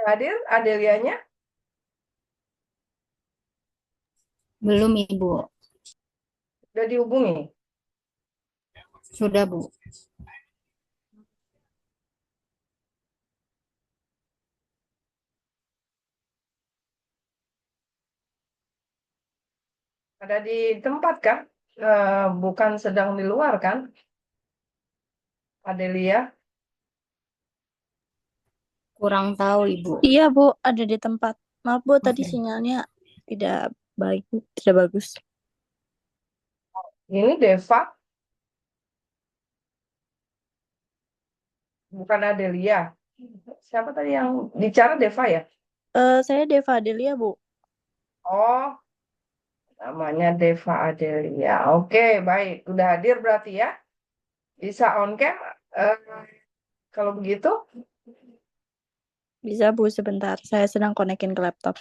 hadir Adelianya? Belum, Ibu. Sudah dihubungi? Sudah, Bu. Ada di tempat kan? Bukan sedang di luar kan, Adelia? Kurang tahu, Ibu. Iya, Bu, ada di tempat. Maaf, Bu, tadi Oke. sinyalnya tidak baik, tidak bagus. Ini Deva, bukan Adelia. Siapa tadi yang bicara, Deva ya? Saya Deva Adelia, Bu. Oh, namanya Deva Adelia. Oke, baik. Udah hadir berarti ya? Bisa on cam? Eh, Kalau begitu, Bisa, Bu, sebentar. Saya sedang konekin ke laptop.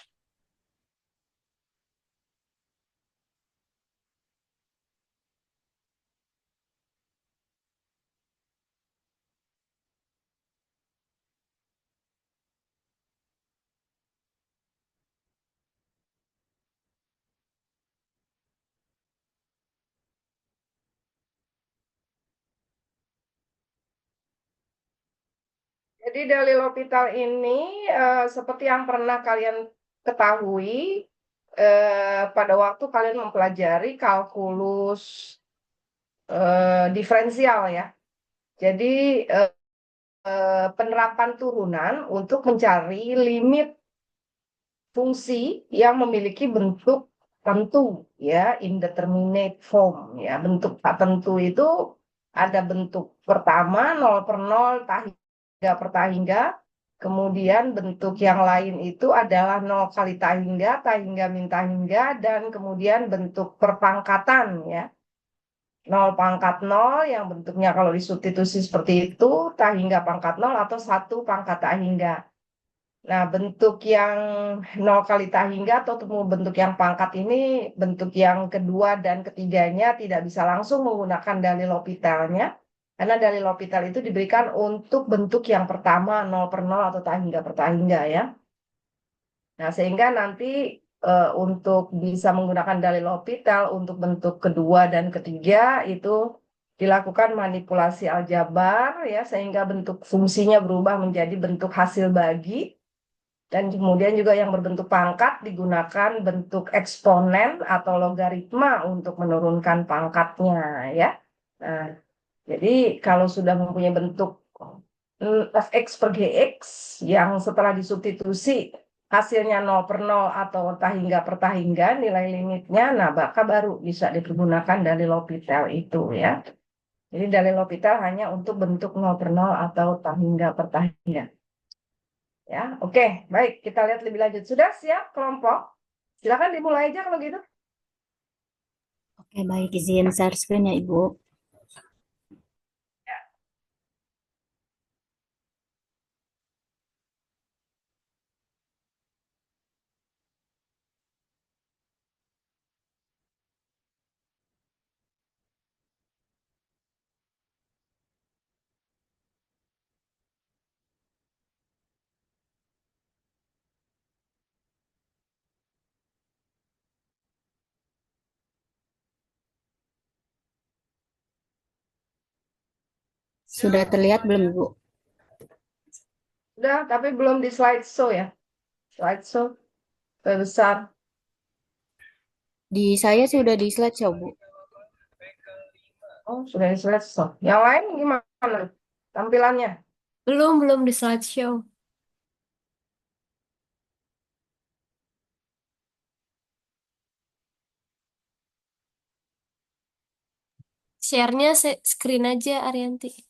jadi dalil L'Hopital ini seperti yang pernah kalian ketahui pada waktu kalian mempelajari kalkulus diferensial ya. Jadi penerapan turunan untuk mencari limit fungsi yang memiliki bentuk tentu ya, indeterminate form ya. Bentuk tak tentu itu ada bentuk pertama 0/0 tahingga per tahingga, kemudian bentuk yang lain itu adalah 0 kali tahingga min tahingga, dan kemudian bentuk perpangkatan ya. 0/0 yang bentuknya kalau disubstitusi seperti itu, tahingga pangkat 0 atau 1 tahingga. Nah, bentuk yang 0 kali tahingga atau bentuk yang pangkat ini, bentuk yang kedua dan ketiganya tidak bisa langsung menggunakan dalil L'Hopitalnya, karena dalil L'Hopital itu diberikan untuk bentuk yang pertama 0/0 atau tahingga per tahingga ya. Nah, sehingga nanti untuk bisa menggunakan dalil L'Hopital untuk bentuk kedua dan ketiga itu dilakukan manipulasi aljabar ya, sehingga bentuk fungsinya berubah menjadi bentuk hasil bagi, dan kemudian juga yang berbentuk pangkat digunakan bentuk eksponen atau logaritma untuk menurunkan pangkatnya ya. Nah, jadi kalau sudah mempunyai bentuk fx per gx yang setelah disubstitusi hasilnya 0/0 atau tahingga per tahingga nilai limitnya, nah maka baru bisa dipergunakan dalil L'Hopital itu ya. Jadi dalil L'Hopital hanya untuk bentuk 0/0 atau tahingga per tahingga. Ya, oke, baik. Kita lihat lebih lanjut. Sudah siap kelompok? Silakan dimulai aja kalau gitu. Oke, baik. Izin share screen ya, Ibu. Sudah terlihat belum, Ibu? Sudah, tapi belum di slideshow ya. Slideshow lebih besar. Di saya sih udah di slideshow, Bu. Oh, sudah di slideshow. Yang lain gimana tampilannya? Belum di slideshow. Share-nya screen aja, Arianti.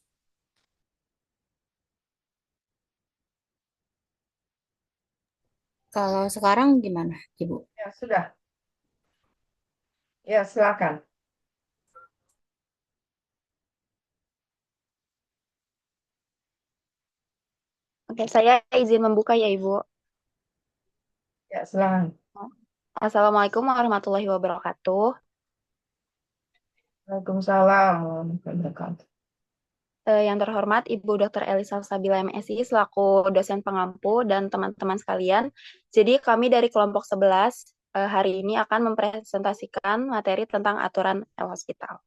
Kalau sekarang gimana, Ibu? Ya, sudah. Ya, silakan. Oke, saya izin membuka ya, Ibu. Ya, silakan. Assalamualaikum warahmatullahi wabarakatuh. Waalaikumsalam warahmatullahi wabarakatuh. Yang terhormat Ibu Dr. Elisa Sabila MSI selaku dosen pengampu dan teman-teman sekalian. Jadi kami dari kelompok 11 hari ini akan mempresentasikan materi tentang aturan e-hospital.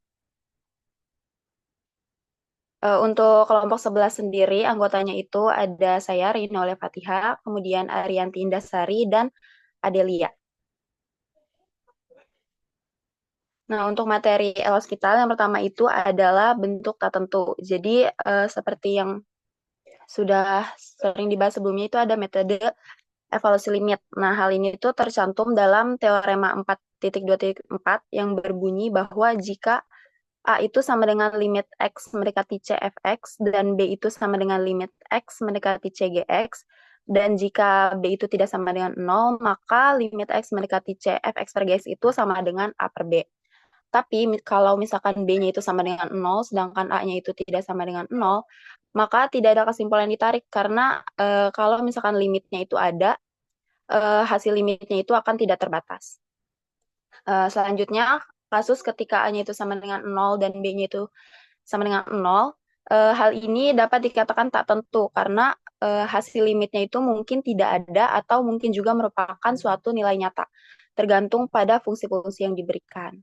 Untuk kelompok 11 sendiri, anggotanya itu ada saya, Rina Oleh Fatihah, kemudian Arianti Indasari, dan Adelia. Nah, untuk materi e-hospital yang pertama itu adalah bentuk tak tentu. Jadi, seperti yang sudah sering dibahas sebelumnya itu ada metode evaluasi limit. Nah, hal ini itu tercantum dalam teorema 4.2.4 yang berbunyi bahwa jika A itu sama dengan limit X mendekati CFX dan B itu sama dengan limit X mendekati CGX, dan jika B itu tidak sama dengan 0, maka limit X mendekati CFX per GX itu sama dengan A per B. Tapi kalau misalkan B-nya itu sama dengan 0, sedangkan A-nya itu tidak sama dengan 0, maka tidak ada kesimpulan yang ditarik karena kalau misalkan limitnya itu ada, hasil limitnya itu akan tidak terbatas. Selanjutnya, kasus ketika A-nya itu sama dengan 0 dan B-nya itu sama dengan 0, hal ini dapat dikatakan tak tentu karena hasil limitnya itu mungkin tidak ada atau mungkin juga merupakan suatu nilai nyata, tergantung pada fungsi-fungsi yang diberikan.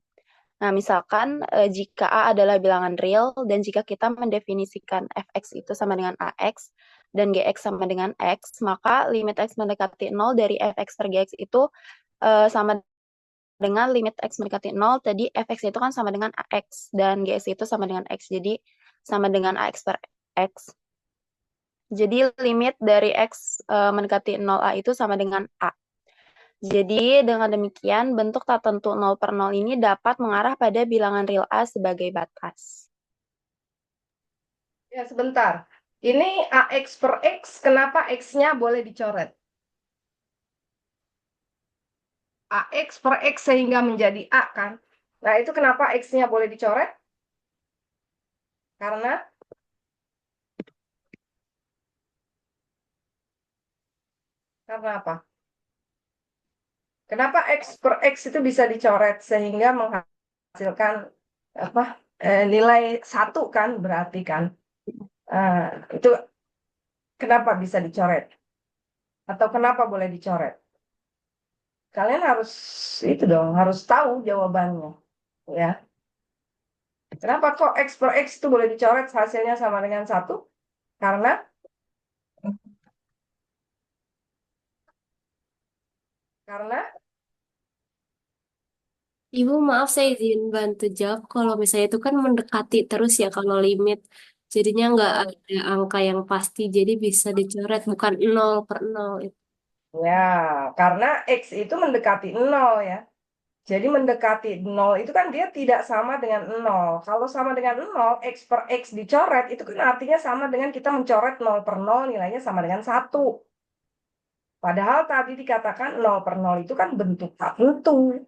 Nah, misalkan jika A adalah bilangan real dan jika kita mendefinisikan fx itu sama dengan ax dan gx sama dengan x, maka limit x mendekati 0 dari fx per gx itu sama dengan limit x mendekati 0, tadi fx itu kan sama dengan ax dan gx itu sama dengan x, jadi sama dengan ax per x. Jadi limit dari x mendekati 0a itu sama dengan a. Jadi, dengan demikian, bentuk tak tentu 0 per 0 ini dapat mengarah pada bilangan real A sebagai batas. Ya, sebentar. Ini AX per X, kenapa X-nya boleh dicoret? AX per X sehingga menjadi A, kan? Nah, itu kenapa X-nya boleh dicoret? Karena apa? Kenapa X per X itu bisa dicoret sehingga menghasilkan nilai 1, kan? Berarti kan? Itu kenapa bisa dicoret? Atau kenapa boleh dicoret? Kalian harus harus tahu jawabannya, ya. Kenapa kok X per X itu boleh dicoret hasilnya sama dengan 1? Karena Ibu, maaf saya izin bantu jawab. Kalau misalnya itu kan mendekati terus ya kalau limit. Jadinya nggak ada angka yang pasti, jadi bisa dicoret bukan 0 per 0. ya, karena X itu mendekati 0, ya. Jadi mendekati 0 itu kan dia tidak sama dengan 0. Kalau sama dengan 0, X per X dicoret, itu kan artinya sama dengan kita mencoret 0 per 0, nilainya sama dengan 1. Padahal tadi dikatakan 0 per 0 itu kan bentuk tak tentu.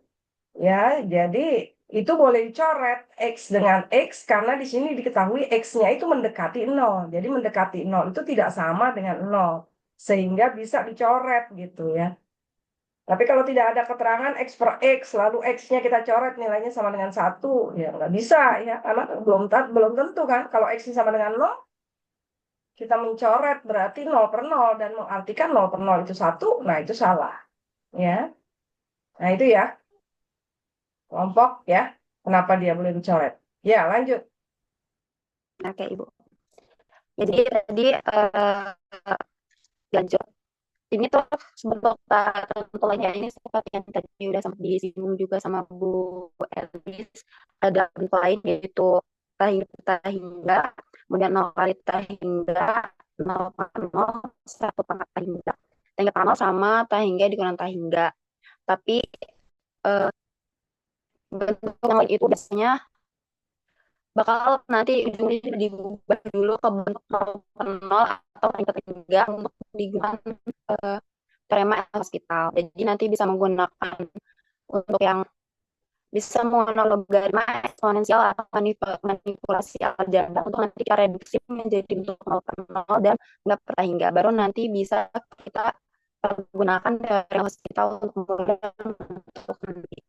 Ya, jadi itu boleh dicoret X dengan X karena di sini diketahui X-nya itu mendekati 0. Jadi mendekati 0 itu tidak sama dengan 0. Sehingga bisa dicoret gitu, ya. Tapi kalau tidak ada keterangan X per X, lalu X-nya kita coret nilainya sama dengan 1, ya nggak bisa, ya. Karena belum tentu, kan. Kalau X-nya sama dengan 0, kita mencoret berarti 0 per 0 dan mengartikan 0 per 0 itu 1, nah itu salah. Ya. Nah itu ya, kelompok ya, kenapa dia boleh dicoret. Ya, lanjut. Oke, Ibu. Jadi tadi lanjut. Ini tuh bentuk tak tentu lainnya ini seperti yang tadi udah sempat disinggung juga sama Bu Elis. Ada bentuk lain yaitu tahingga, kemudian 0 kali tahingga, 0,0, 1 pangkat tahingga. Tahingga pangkat sama tahingga dikurangi tahingga. Tapi bentuk yang lain itu biasanya bakal nanti ujungnya diubah dulu ke bentuk 0 atau tahingga untuk digunakan teorema hospital. Jadi nanti bisa menggunakan untuk yang bisa menggunakan logaritma eksponensial atau manipulasi aljabar untuk nanti kita reduksi menjadi bentuk 0 per 0 dan nggak per hingga. Baru nanti bisa kita pergunakan teorema hospital untuk menggunakan bentuk nanti.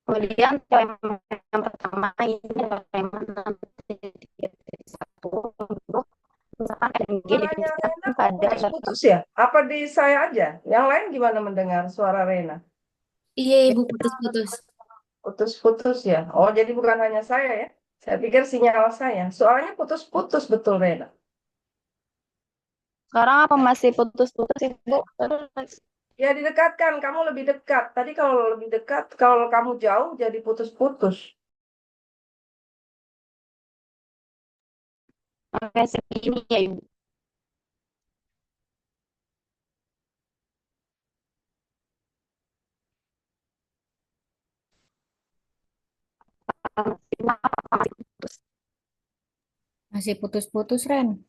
Kemudian teorema yang pertama ini adalah teorema 6.1 untuk misalkan F dan G Suaranya didefinisikan Rena kok pada putus-putus ya? Apa di saya aja? Yang lain gimana mendengar suara Rena? Iya, Ibu putus-putus. Putus-putus ya? Oh, jadi bukan hanya saya ya? Saya pikir sinyal saya. Soalnya putus-putus betul Rena. sekarang apa masih putus-putus Ibu? Terus Ya didekatkan, kamu lebih dekat. Tadi kalau lebih dekat, kalau kamu jauh jadi putus-putus. sampai segini ya Ibu. Masih putus. Masih putus-putus, Ren.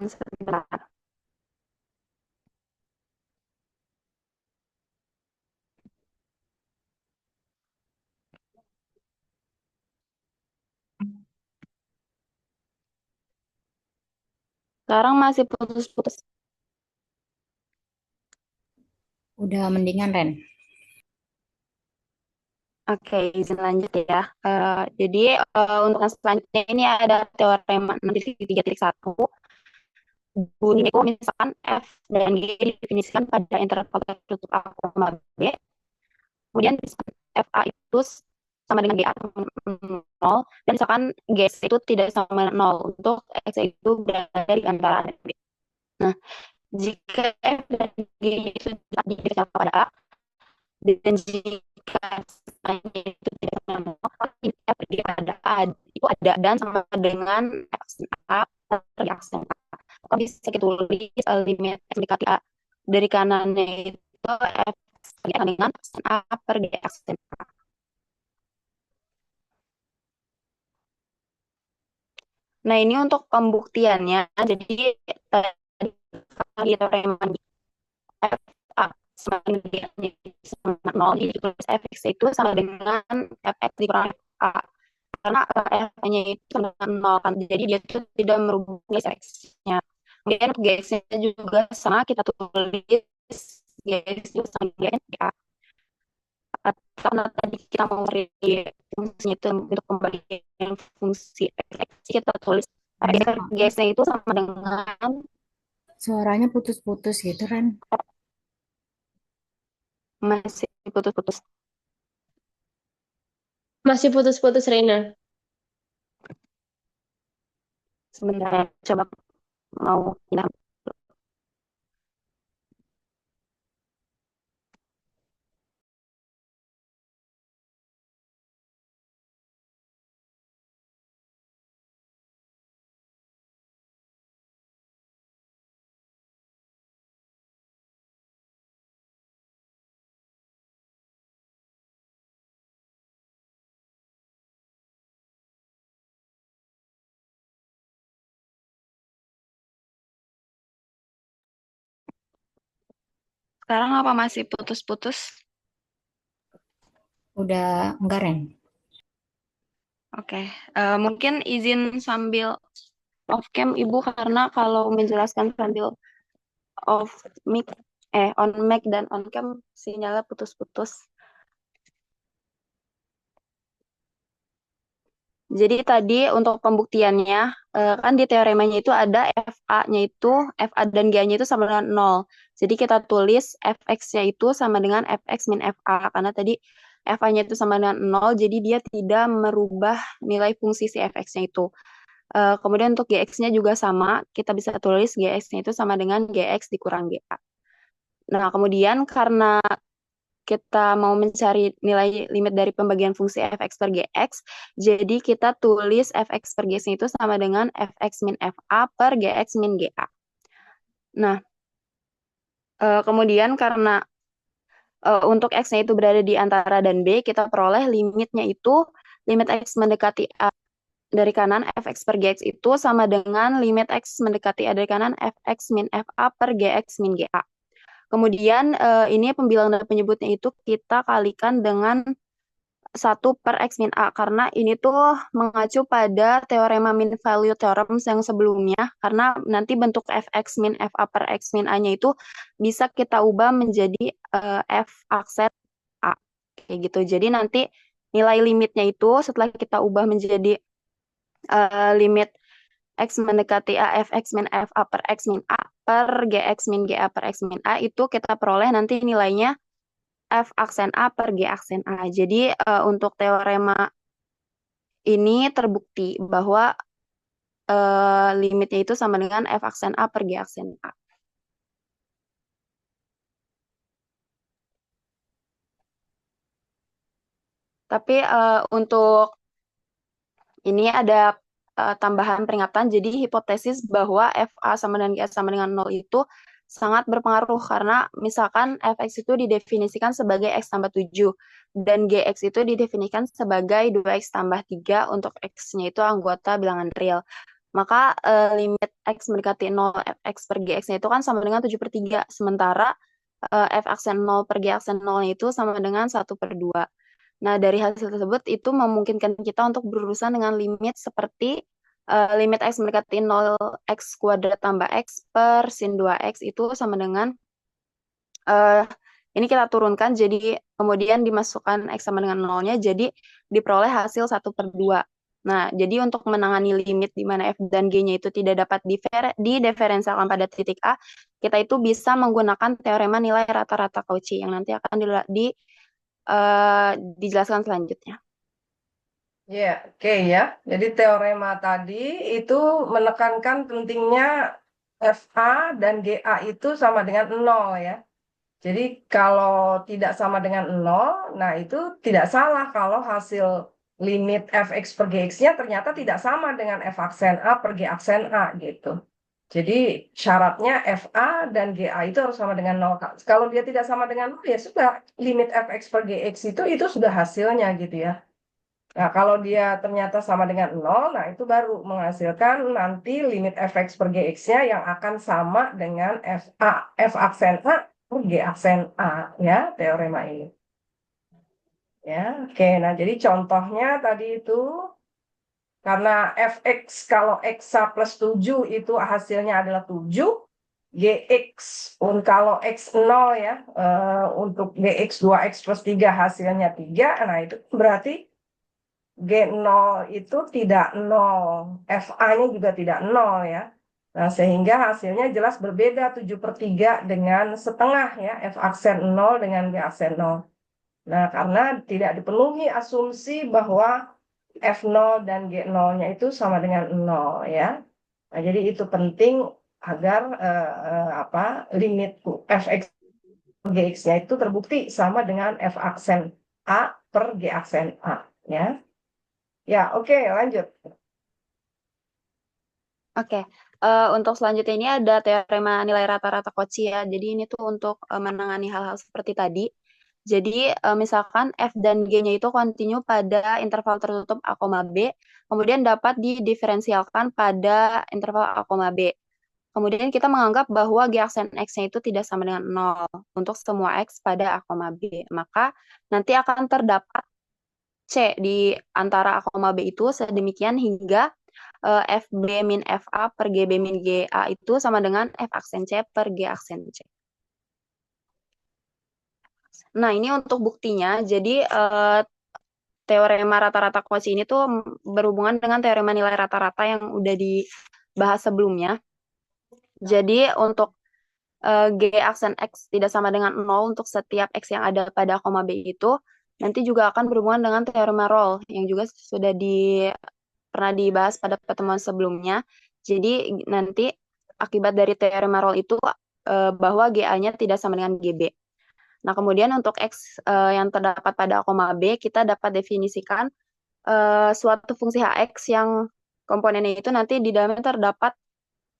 Sebentar. Sekarang masih putus-putus. Udah mendingan, Ren. Oke, izin lanjut ya. Jadi untuk yang selanjutnya ini ada teorema 6.3.1. Bunyinya misalkan F dan G didefinisikan pada interval tertutup A, B. Kemudian misalkan FA itu sama dengan GA 0, dan misalkan GC itu tidak sama dengan 0 untuk X itu berada di antara A dan B. Nah, jika F dan G itu didefinisikan pada A, dan jika sisanya itu tidak sama dengan 0, maka F G pada A itu ada dan sama dengan X A per X A. Maka bisa kita tulis limit X mendekati A dari kanannya itu F sama dengan A per GX. Nah, ini untuk pembuktiannya. Jadi, tadi di teorema F A sama dengan sama 0, jadi tulis Fx itu sama dengan Fx dikurang Fa. Karena F-nya itu sama dengan 0 kan. Jadi, dia itu tidak merubah nilai X-nya. Kemudian Gx-nya juga sama, kita tulis Gx itu sama dengan GA. Karena tadi kita mau fungsinya itu untuk pembagian fungsi Fx, kita tulis Gx-nya itu sama dengan Suaranya putus-putus gitu, Ren. masih putus-putus. Masih putus-putus, Rena. Sebentar, coba mau pindah. Sekarang apa masih putus-putus? Udah enggak, Ren. Oke, mungkin izin sambil off cam Ibu, karena kalau menjelaskan sambil off mic, on mic dan on cam sinyalnya putus-putus. Jadi tadi untuk pembuktiannya, kan di teoremanya itu ada FA-nya itu, FA dan G-nya itu sama dengan 0. Jadi kita tulis Fx-nya itu sama dengan Fx min FA, karena tadi FA-nya itu sama dengan 0, jadi dia tidak merubah nilai fungsi si Fx-nya itu. Kemudian untuk Gx-nya juga sama, kita bisa tulis Gx-nya itu sama dengan Gx dikurang Ga. Nah, kemudian karena kita mau mencari nilai limit dari pembagian fungsi fx per gx, jadi kita tulis fx per gx itu sama dengan fx min fa per gx min ga. Nah, kemudian karena untuk x-nya itu berada di antara dan b, kita peroleh limitnya itu, limit x mendekati a dari kanan fx per gx itu sama dengan limit x mendekati a dari kanan fx min fa per gx min ga. Kemudian ini pembilang dan penyebutnya itu kita kalikan dengan 1 per X min A, karena ini tuh mengacu pada teorema mean value theorem yang sebelumnya, karena nanti bentuk Fx min Fa per X min A-nya itu bisa kita ubah menjadi F aksen A, kayak gitu. Jadi nanti nilai limitnya itu setelah kita ubah menjadi limit X mendekati A, Fx min Fa per X min A per Gx min Ga per X min A, itu kita peroleh nanti nilainya F aksen A per G aksen A. Jadi untuk teorema ini terbukti bahwa limitnya itu sama dengan F aksen A per G aksen A. Tapi untuk ini ada tambahan peringatan. Jadi hipotesis bahwa FA sama dengan GA sama dengan 0 itu sangat berpengaruh karena misalkan Fx itu didefinisikan sebagai X tambah 7 dan Gx itu didefinisikan sebagai 2X tambah 3 untuk X-nya itu anggota bilangan real. Maka limit X mendekati 0 Fx per Gx-nya itu kan sama dengan 7/3. Sementara F aksen 0 per G aksen 0 itu sama dengan 1/2. Nah, dari hasil tersebut itu memungkinkan kita untuk berurusan dengan limit seperti limit X mendekati 0 X kuadrat tambah X per sin 2X itu sama dengan ini kita turunkan, jadi kemudian dimasukkan X sama dengan 0-nya, jadi diperoleh hasil 1/2. Nah, jadi untuk menangani limit di mana F dan G-nya itu tidak dapat didiferensialkan pada titik A, kita itu bisa menggunakan teorema nilai rata-rata Cauchy yang nanti akan dijelaskan selanjutnya. Ya, oke ya. Jadi teorema tadi itu menekankan pentingnya FA dan GA itu sama dengan 0 ya. Jadi kalau tidak sama dengan 0, nah itu tidak salah kalau hasil limit Fx per Gx-nya ternyata tidak sama dengan F aksen A per G aksen A gitu. Jadi syaratnya FA dan GA itu harus sama dengan 0. Kalau dia tidak sama dengan 0, ya sudah limit Fx per Gx itu sudah hasilnya gitu ya. Nah, kalau dia ternyata sama dengan 0, nah itu baru menghasilkan nanti limit Fx per Gx-nya yang akan sama dengan F aksen A per G aksen A, ya, teorema ini. Ya, oke. Nah, jadi contohnya tadi itu, karena Fx kalau X plus 7 itu hasilnya adalah 7, Gx kalau X0 ya, untuk Gx 2X plus 3 hasilnya 3, nah itu berarti G0 itu tidak 0, FA-nya juga tidak 0 ya. Nah, sehingga hasilnya jelas berbeda 7/3 dengan setengah ya, F aksen 0 dengan G aksen 0. Nah, karena tidak dipenuhi asumsi bahwa F0 dan G0-nya itu sama dengan 0 ya. Nah, jadi itu penting agar limit Fx Gx-nya itu terbukti sama dengan F aksen A per G aksen A ya. Ya, oke, lanjut. Oke, untuk selanjutnya ini ada teorema nilai rata-rata Cauchy ya. Jadi ini tuh untuk menangani hal-hal seperti tadi. Jadi misalkan F dan G-nya itu kontinu pada interval tertutup A, B, kemudian dapat didiferensialkan pada interval A, B. Kemudian kita menganggap bahwa G aksen X-nya itu tidak sama dengan 0 untuk semua X pada A, B. Maka nanti akan terdapat C di antara A, B itu sedemikian hingga FB min FA per GB min GA itu sama dengan F aksen C per G aksen C. Nah, ini untuk buktinya. Jadi, teorema rata-rata Cauchy ini tuh berhubungan dengan teorema nilai rata-rata yang udah dibahas sebelumnya. Jadi, untuk G aksen X tidak sama dengan 0 untuk setiap X yang ada pada A, B itu, nanti juga akan berhubungan dengan teorema Rolle yang juga sudah pernah dibahas pada pertemuan sebelumnya. Jadi nanti akibat dari teorema Rolle itu bahwa GA-nya tidak sama dengan GB. Nah, kemudian untuk X yang terdapat pada A, B, kita dapat definisikan suatu fungsi Hx yang komponennya itu nanti di dalamnya terdapat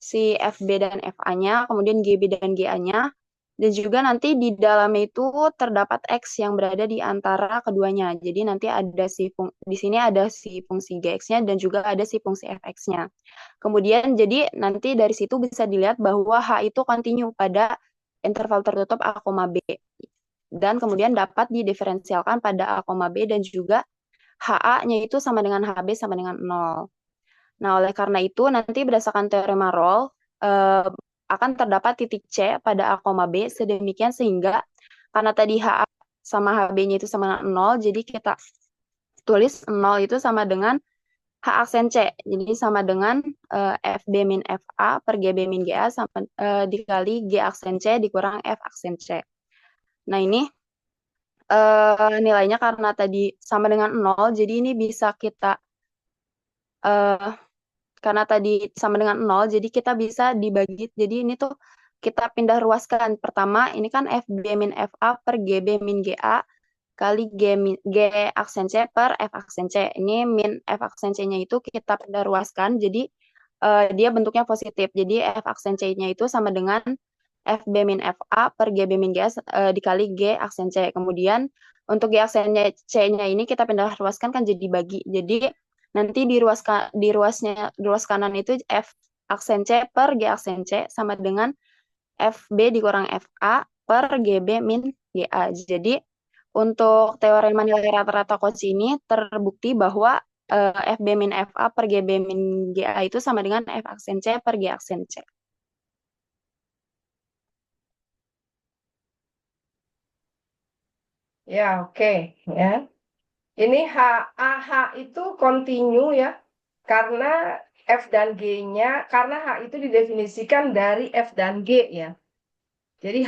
si FB dan FA-nya, kemudian GB dan GA-nya, dan juga nanti di dalamnya itu terdapat X yang berada di antara keduanya. Jadi nanti ada di sini ada si fungsi Gx-nya dan juga ada si fungsi Fx-nya. Kemudian jadi nanti dari situ bisa dilihat bahwa H itu kontinu pada interval tertutup A, B. dan kemudian dapat didiferensialkan pada A, B dan juga HA-nya itu sama dengan HB sama dengan 0. Nah, oleh karena itu nanti berdasarkan teorema Rolle akan terdapat titik C pada A, B sedemikian sehingga karena tadi HA sama HB-nya itu sama dengan 0, jadi kita tulis 0 itu sama dengan H aksen C. Jadi sama dengan FB min FA per GB min GA sama dikali G aksen C dikurang F aksen C. Nah, ini nilainya karena tadi sama dengan 0, jadi ini bisa kita karena tadi sama dengan 0, jadi kita bisa dibagi. Jadi ini tuh kita pindah ruaskan. Pertama, ini kan FB min FA per GB min GA kali G aksen C per F aksen C. Ini min F aksen C-nya itu kita pindah ruaskan, jadi dia bentuknya positif. Jadi F aksen C-nya itu sama dengan FB min FA per GB min GA dikali G aksen C. Kemudian untuk G aksen C-nya ini kita pindah ruaskan kan jadi bagi. Jadi nanti di ruas kanan itu F aksen C per G aksen C sama dengan FB dikurang FA per GB min GA. Jadi untuk teorema nilai rata-rata Cauchy ini terbukti bahwa FB min FA per GB min GA itu sama dengan F aksen C per G aksen C. Ya, oke, ya. Ini H itu kontinu ya, karena F dan G-nya, karena H itu didefinisikan dari F dan G ya. Jadi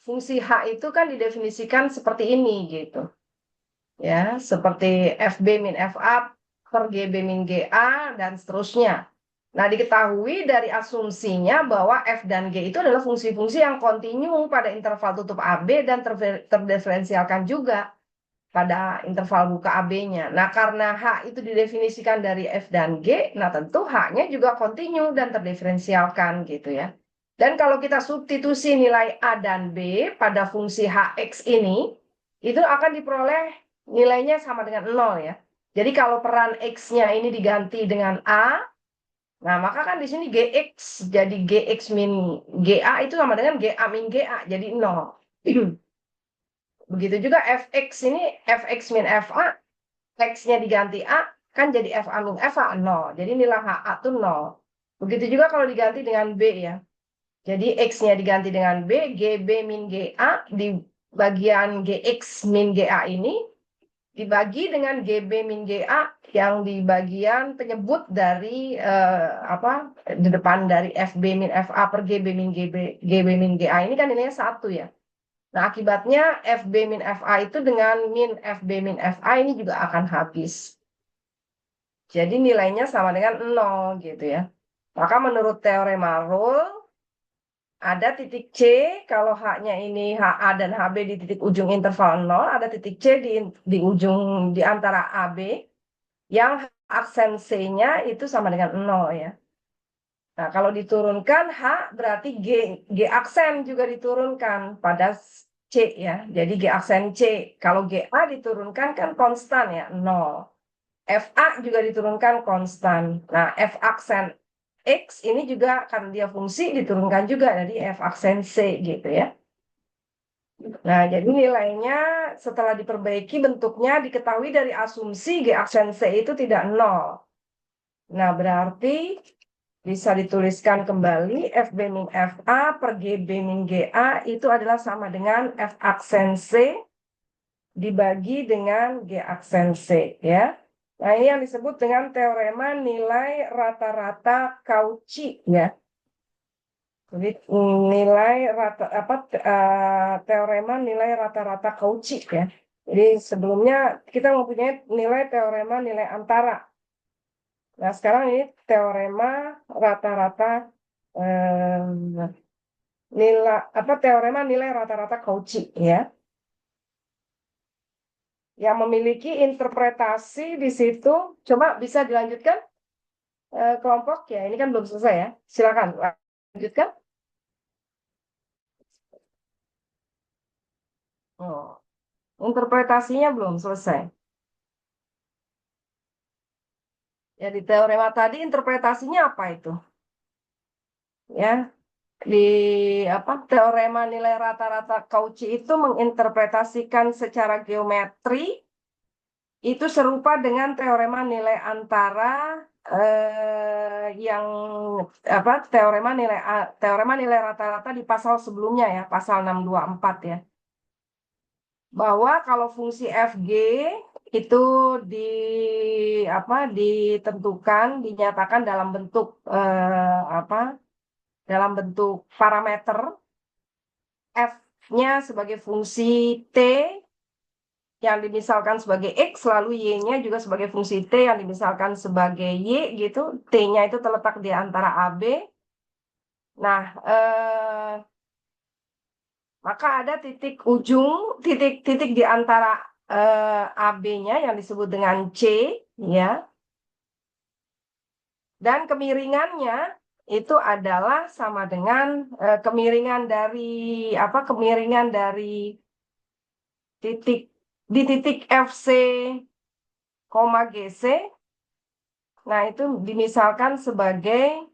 fungsi H itu kan didefinisikan seperti ini gitu. Ya, seperti FB min FA per GB min GA dan seterusnya. Nah, diketahui dari asumsinya bahwa F dan G itu adalah fungsi-fungsi yang kontinu pada interval tutup AB dan terdiferensialkan juga pada interval buka AB-nya. Nah, karena H itu didefinisikan dari F dan G, nah tentu H-nya juga kontinu dan terdiferensialkan gitu ya. Dan kalau kita substitusi nilai A dan B pada fungsi Hx ini, itu akan diperoleh nilainya sama dengan 0 ya. Jadi kalau peran X-nya ini diganti dengan A, nah maka kan di sini Gx, jadi Gx min Ga itu sama dengan Ga min Ga, jadi 0. Begitu juga Fx ini, Fx min Fa, X-nya diganti A, kan jadi Fa min Fa 0. Jadi nilai Ha itu 0. Begitu juga kalau diganti dengan B ya. Jadi X-nya diganti dengan B, Gb min Ga di bagian Gx min Ga ini dibagi dengan Gb min Ga yang di bagian penyebut dari di depan dari Fb min Fa per Gb min Gb min Ga ini kan nilainya 1 ya. Nah, akibatnya Fb min Fa itu dengan min Fb min Fa ini juga akan habis. Jadi nilainya sama dengan 0 gitu ya. Maka menurut teorema Rolle, ada titik C, kalau H-nya ini HA dan HB di titik ujung interval 0, ada titik C di ujung di antara AB, yang aksen C-nya itu sama dengan 0 ya. Nah, kalau diturunkan H berarti G aksen juga diturunkan pada C ya. Jadi G aksen C. Kalau GA diturunkan kan konstan ya, 0. FA juga diturunkan konstan. Nah, F aksen X ini juga karena dia fungsi diturunkan juga dari F aksen C gitu ya. Nah, jadi nilainya setelah diperbaiki bentuknya diketahui dari asumsi G aksen C itu tidak 0. Nah, berarti bisa dituliskan kembali FB min FA per GB min GA itu adalah sama dengan F aksen C dibagi dengan G aksen C ya. Nah, ini yang disebut dengan teorema nilai rata-rata Cauchy ya. Jadi teorema nilai rata-rata Cauchy ya. Jadi sebelumnya kita mempunyai nilai teorema nilai antara. Nah, sekarang ini teorema rata-rata teorema nilai rata-rata Cauchy ya. Yang memiliki interpretasi di situ. Coba bisa dilanjutkan kelompok ya. Ini kan belum selesai ya. Silakan lanjutkan. Oh, interpretasinya belum selesai. Ya, di teorema tadi interpretasinya apa itu? Ya. teorema nilai rata-rata Cauchy itu menginterpretasikan secara geometri itu serupa dengan teorema nilai antara yang teorema nilai rata-rata di pasal sebelumnya ya, pasal 624 ya. Bahwa kalau fungsi fg itu ditentukan, dinyatakan dalam bentuk dalam bentuk parameter f-nya sebagai fungsi t yang dimisalkan sebagai x, lalu y-nya juga sebagai fungsi t yang dimisalkan sebagai y gitu, t-nya itu terletak di antara AB. Nah, maka ada titik ujung, titik di antara AB-nya yang disebut dengan C, ya. Dan kemiringannya itu adalah sama dengan kemiringan dari di titik FC, GC. Nah, itu dimisalkan sebagai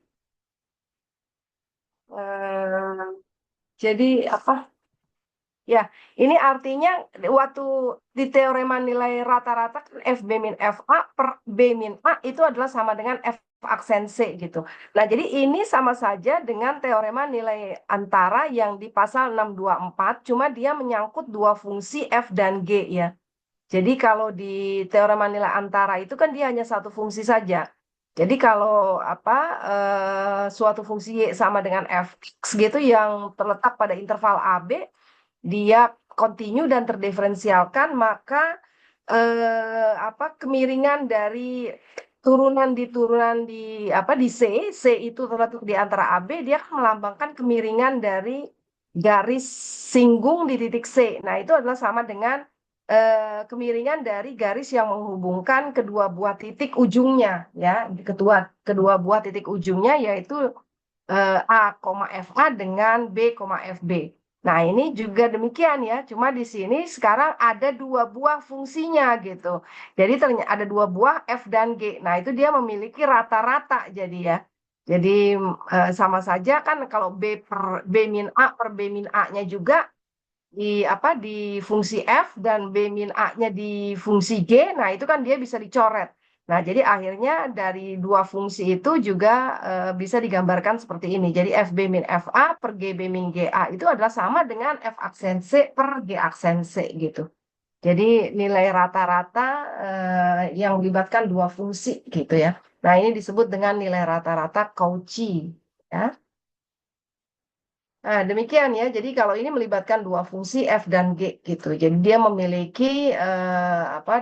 jadi ya, ini artinya waktu di teorema nilai rata-rata FB min FA per B min A itu adalah sama dengan F aksen C gitu. Nah, jadi ini sama saja dengan teorema nilai antara yang di pasal 624, cuma dia menyangkut dua fungsi F dan G ya. Jadi kalau di teorema nilai antara itu kan dia hanya satu fungsi saja. Jadi kalau suatu fungsi Y sama dengan Fx gitu yang terletak pada interval AB, dia kontinu dan terdiferensialkan, maka kemiringan dari turunan di C itu terletak di antara AB, dia akan melambangkan kemiringan dari garis singgung di titik C. Nah, itu adalah sama dengan kemiringan dari garis yang menghubungkan kedua buah titik ujungnya, ya, kedua buah titik ujungnya yaitu A, FA dengan B, FB. Nah, ini juga demikian ya, cuma di sini sekarang ada dua buah fungsinya gitu. Jadi ternyata ada dua buah F dan G. Nah, itu dia memiliki rata-rata jadi ya. Jadi sama saja kan kalau B min A per B min A-nya juga di fungsi F dan B min A-nya di fungsi G. Nah, itu kan dia bisa dicoret. Nah, jadi akhirnya dari dua fungsi itu juga bisa digambarkan seperti ini. Jadi FB min FA per GB min GA itu adalah sama dengan F aksen C per G aksen C gitu. Jadi nilai rata-rata yang melibatkan dua fungsi gitu ya. Nah, ini disebut dengan nilai rata-rata Cauchy ya. Nah, demikian ya. Jadi kalau ini melibatkan dua fungsi F dan G gitu. Jadi dia memiliki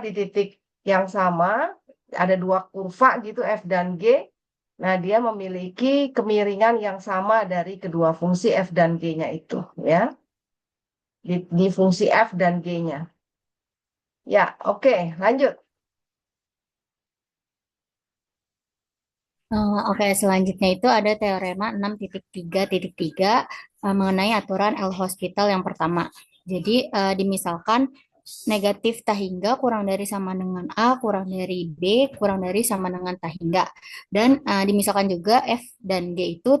di titik yang sama ada dua kurva gitu F dan G. Nah, dia memiliki kemiringan yang sama dari kedua fungsi F dan G-nya itu ya. Di fungsi F dan G-nya. Ya, oke, lanjut. Oke, selanjutnya itu ada teorema 6.3.3 mengenai aturan L-Hospital yang pertama. Jadi, dimisalkan negatif tahingga kurang dari sama dengan A, kurang dari B, kurang dari sama dengan tahingga. Dan dimisalkan juga F dan G itu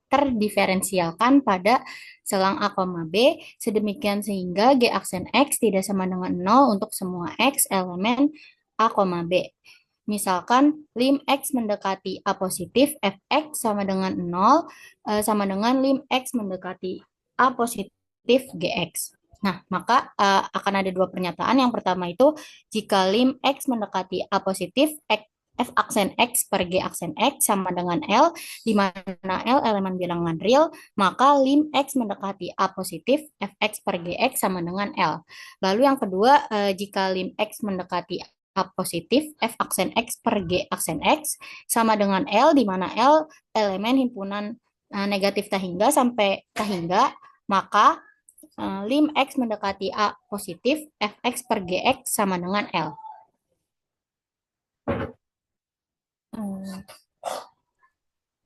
terdiferensialkan pada selang A, B, sedemikian sehingga G aksen X tidak sama dengan 0 untuk semua X elemen A, B. Misalkan lim X mendekati A positif, Fx sama dengan 0, sama dengan lim X mendekati A positif Gx. Nah, maka akan ada dua pernyataan. Yang pertama itu, jika lim X mendekati A positif, F aksen X per G aksen X sama dengan L, di mana L elemen bilangan real, maka lim X mendekati A positif, Fx per Gx sama dengan L. Lalu yang kedua, jika lim X mendekati A positif, F aksen X per G aksen X sama dengan L, di mana L elemen himpunan negatif tahingga sampai tahingga, maka lim X mendekati A positif, Fx per Gx sama dengan L.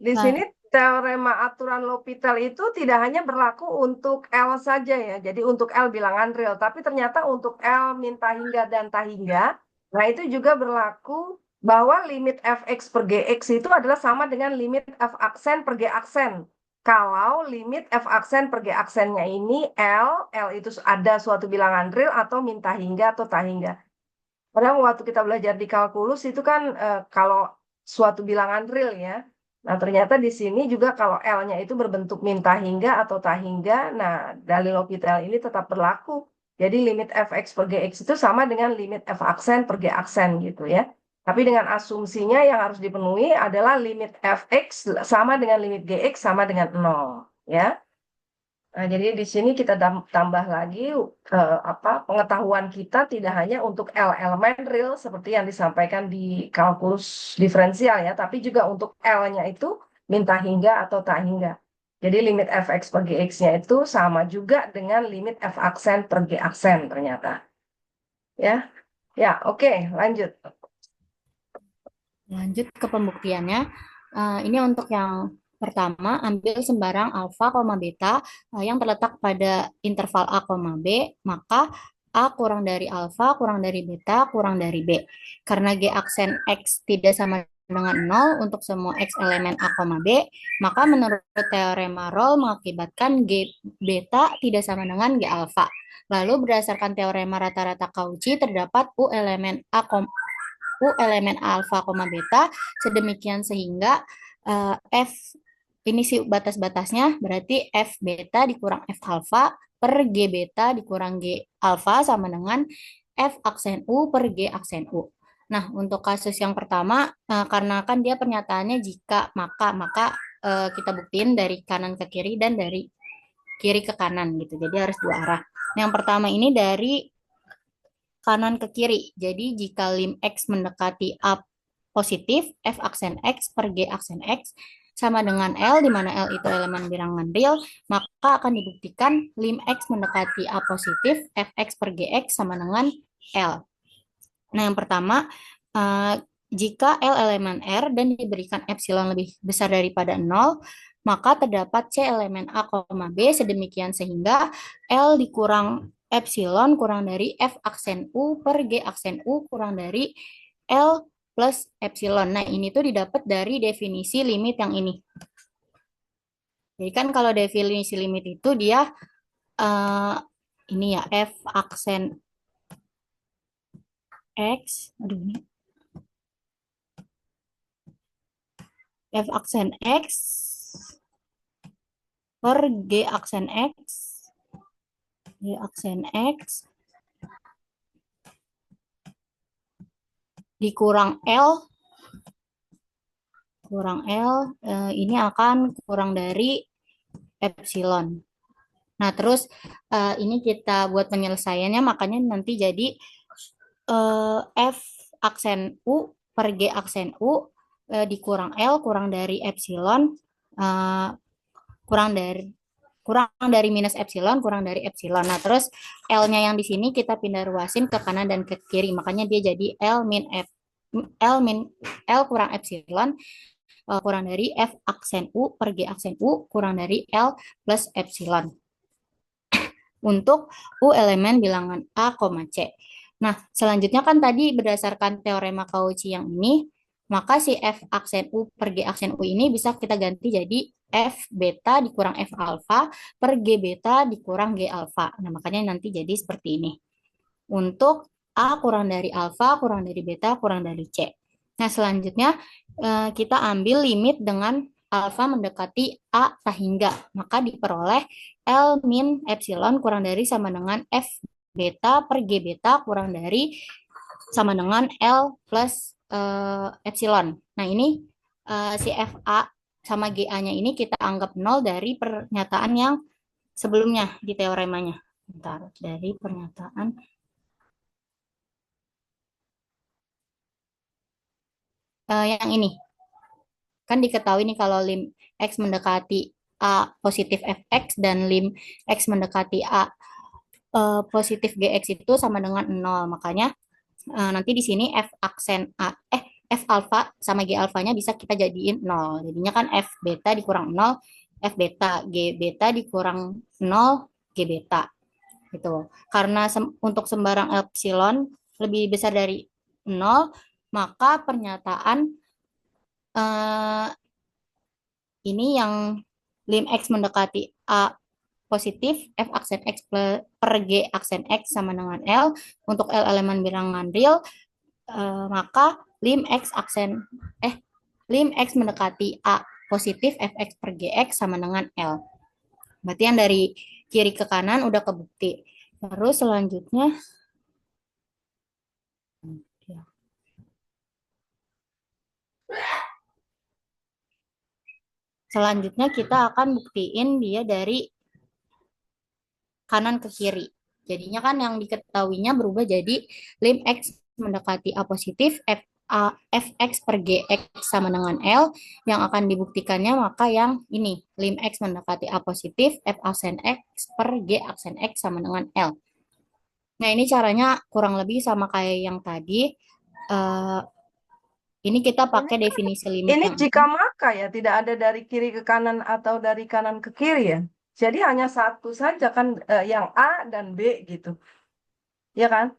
Di sini teorema aturan L'Hopital itu tidak hanya berlaku untuk L saja ya. Jadi untuk L bilangan real, tapi ternyata untuk L min tahingga dan tahingga, nah itu juga berlaku bahwa limit Fx per Gx itu adalah sama dengan limit F aksen per G aksen. kalau limit F aksen per G aksennya ini L itu ada suatu bilangan real atau minta hingga atau tak hingga. Padahal waktu kita belajar di kalkulus itu kan kalau suatu bilangan real ya. Nah, ternyata di sini juga kalau L-nya itu berbentuk minta hingga atau tak hingga, nah dalil L'Hopital ini tetap berlaku. Jadi limit Fx per Gx itu sama dengan limit F aksen per G aksen gitu ya. Tapi dengan asumsinya yang harus dipenuhi adalah limit Fx sama dengan limit Gx sama dengan 0 ya. Nah, jadi di sini kita tambah lagi pengetahuan kita tidak hanya untuk L elemen real seperti yang disampaikan di kalkulus diferensial ya, tapi juga untuk L-nya itu minta hingga atau tak hingga. Jadi limit Fx per Gx-nya itu sama juga dengan limit F aksen per G aksen ternyata. Ya, ya oke, lanjut. Lanjut ke pembuktiannya. Ini untuk yang pertama, ambil sembarang alfa, beta yang terletak pada interval A, B, maka A kurang dari alfa, kurang dari beta, kurang dari B. Karena G aksen X tidak sama dengan 0 untuk semua X elemen A, B, maka menurut teorema Rolle mengakibatkan G beta tidak sama dengan G alfa. Lalu berdasarkan teorema rata-rata Cauchy terdapat U elemen alfa, beta sedemikian sehingga F ini sih batas-batasnya berarti F beta dikurang F alfa per G beta dikurang G alfa sama dengan F aksen U per G aksen U. Nah, untuk kasus yang pertama, karena kan dia pernyataannya jika maka kita buktiin dari kanan ke kiri dan dari kiri ke kanan gitu. Jadi harus dua arah. Yang pertama ini dari kanan ke kiri. Jadi jika lim X mendekati A positif, F aksen X per G aksen X sama dengan L, di mana L itu elemen bilangan real, maka akan dibuktikan lim X mendekati A positif, Fx per Gx sama dengan L. Nah, yang pertama, jika L elemen R dan diberikan epsilon lebih besar daripada 0, maka terdapat C elemen A, B sedemikian sehingga L dikurang epsilon kurang dari F aksen U per G aksen U kurang dari L plus epsilon. Nah, ini tuh didapat dari definisi limit yang ini. Jadi kan kalau definisi limit itu dia ini ya F aksen X, aduh ini F aksen X per G aksen X dikurang L ini akan kurang dari epsilon. Nah, terus ini kita buat penyelesaiannya, makanya nanti jadi F aksen U per G aksen U dikurang L kurang dari epsilon kurang dari minus epsilon kurang dari epsilon. Nah, terus L-nya yang di sini kita pindah ruasin ke kanan dan ke kiri. Makanya dia jadi L kurang epsilon kurang dari F aksen U per G aksen U kurang dari L plus epsilon untuk U elemen bilangan A, C. Nah, selanjutnya kan tadi berdasarkan teorema Cauchy yang ini, maka si F aksen U per G aksen U ini bisa kita ganti jadi F beta dikurang F alfa per G beta dikurang G alfa. Nah, makanya nanti jadi seperti ini. Untuk A kurang dari alfa, kurang dari beta, kurang dari C. Nah, selanjutnya kita ambil limit dengan alfa mendekati A tak hingga. Maka diperoleh L min epsilon kurang dari sama dengan F beta per G beta kurang dari sama dengan L plus epsilon. Nah, ini si FA sama GA-nya ini kita anggap 0 dari pernyataan yang sebelumnya di teoremanya. Bentar, dari pernyataan yang ini. Kan diketahui nih kalau lim X mendekati A positif Fx dan lim X mendekati A positif Gx itu sama dengan 0. Makanya nanti di sini F aksen A, F alfa sama G alfanya bisa kita jadiin 0. Jadinya kan F beta dikurang 0, F beta, G beta dikurang 0, G beta. Gitu. Karena untuk sembarang epsilon lebih besar dari 0, maka pernyataan ini yang lim X mendekati A positif, F aksen X per G aksen X sama dengan L. Untuk L elemen bilangan real, maka lim X mendekati A positif, Fx per Gx sama dengan L. Berarti yang dari kiri ke kanan udah kebukti. Terus selanjutnya kita akan buktiin dia dari kanan ke kiri. Jadinya kan yang diketahuinya berubah jadi lim X mendekati A positif, Fx per Gx sama dengan L. Yang akan dibuktikannya maka yang ini, lim X mendekati A positif, F aksen X per G aksen X sama dengan L. Nah, ini caranya kurang lebih sama kayak yang tadi. Ini kita pakai definisi limit Ini yang jika maka ya, tidak ada dari kiri ke kanan atau dari kanan ke kiri ya. Jadi hanya satu saja kan, yang A dan B gitu. Ya kan?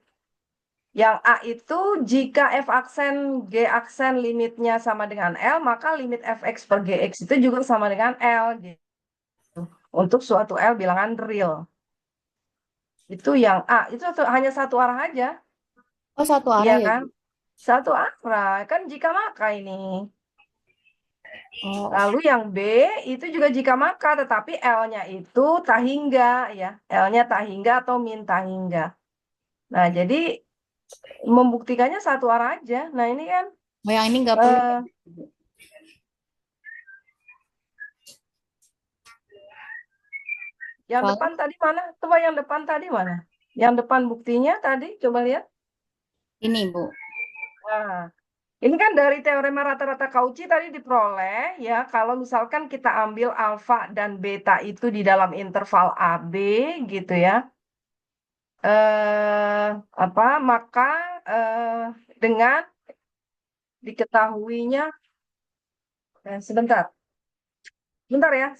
Yang A itu jika F aksen G aksen limitnya sama dengan L, maka limit Fx per Gx itu juga sama dengan L gitu. Untuk suatu L bilangan real. Itu yang A, itu hanya satu arah aja. satu Iya arah ya, kan? Bu? Satu arah. Kan jika maka ini. Oh, Lalu yang B itu juga jika maka, tetapi L-nya itu tak hingga ya. L-nya tak hingga atau min tak hingga. Nah, jadi membuktikannya satu arah aja. Nah, ini kan yang ini nggak perlu. eh, yang Soalnya depan tadi mana? Coba yang depan tadi mana? Yang depan buktinya tadi, coba lihat. ini, Bu. Nah, ini kan dari teorema rata-rata Cauchy tadi diperoleh ya, kalau misalkan kita ambil alfa dan beta itu di dalam interval AB gitu ya. Maka dengan diketahuinya, sebentar ya,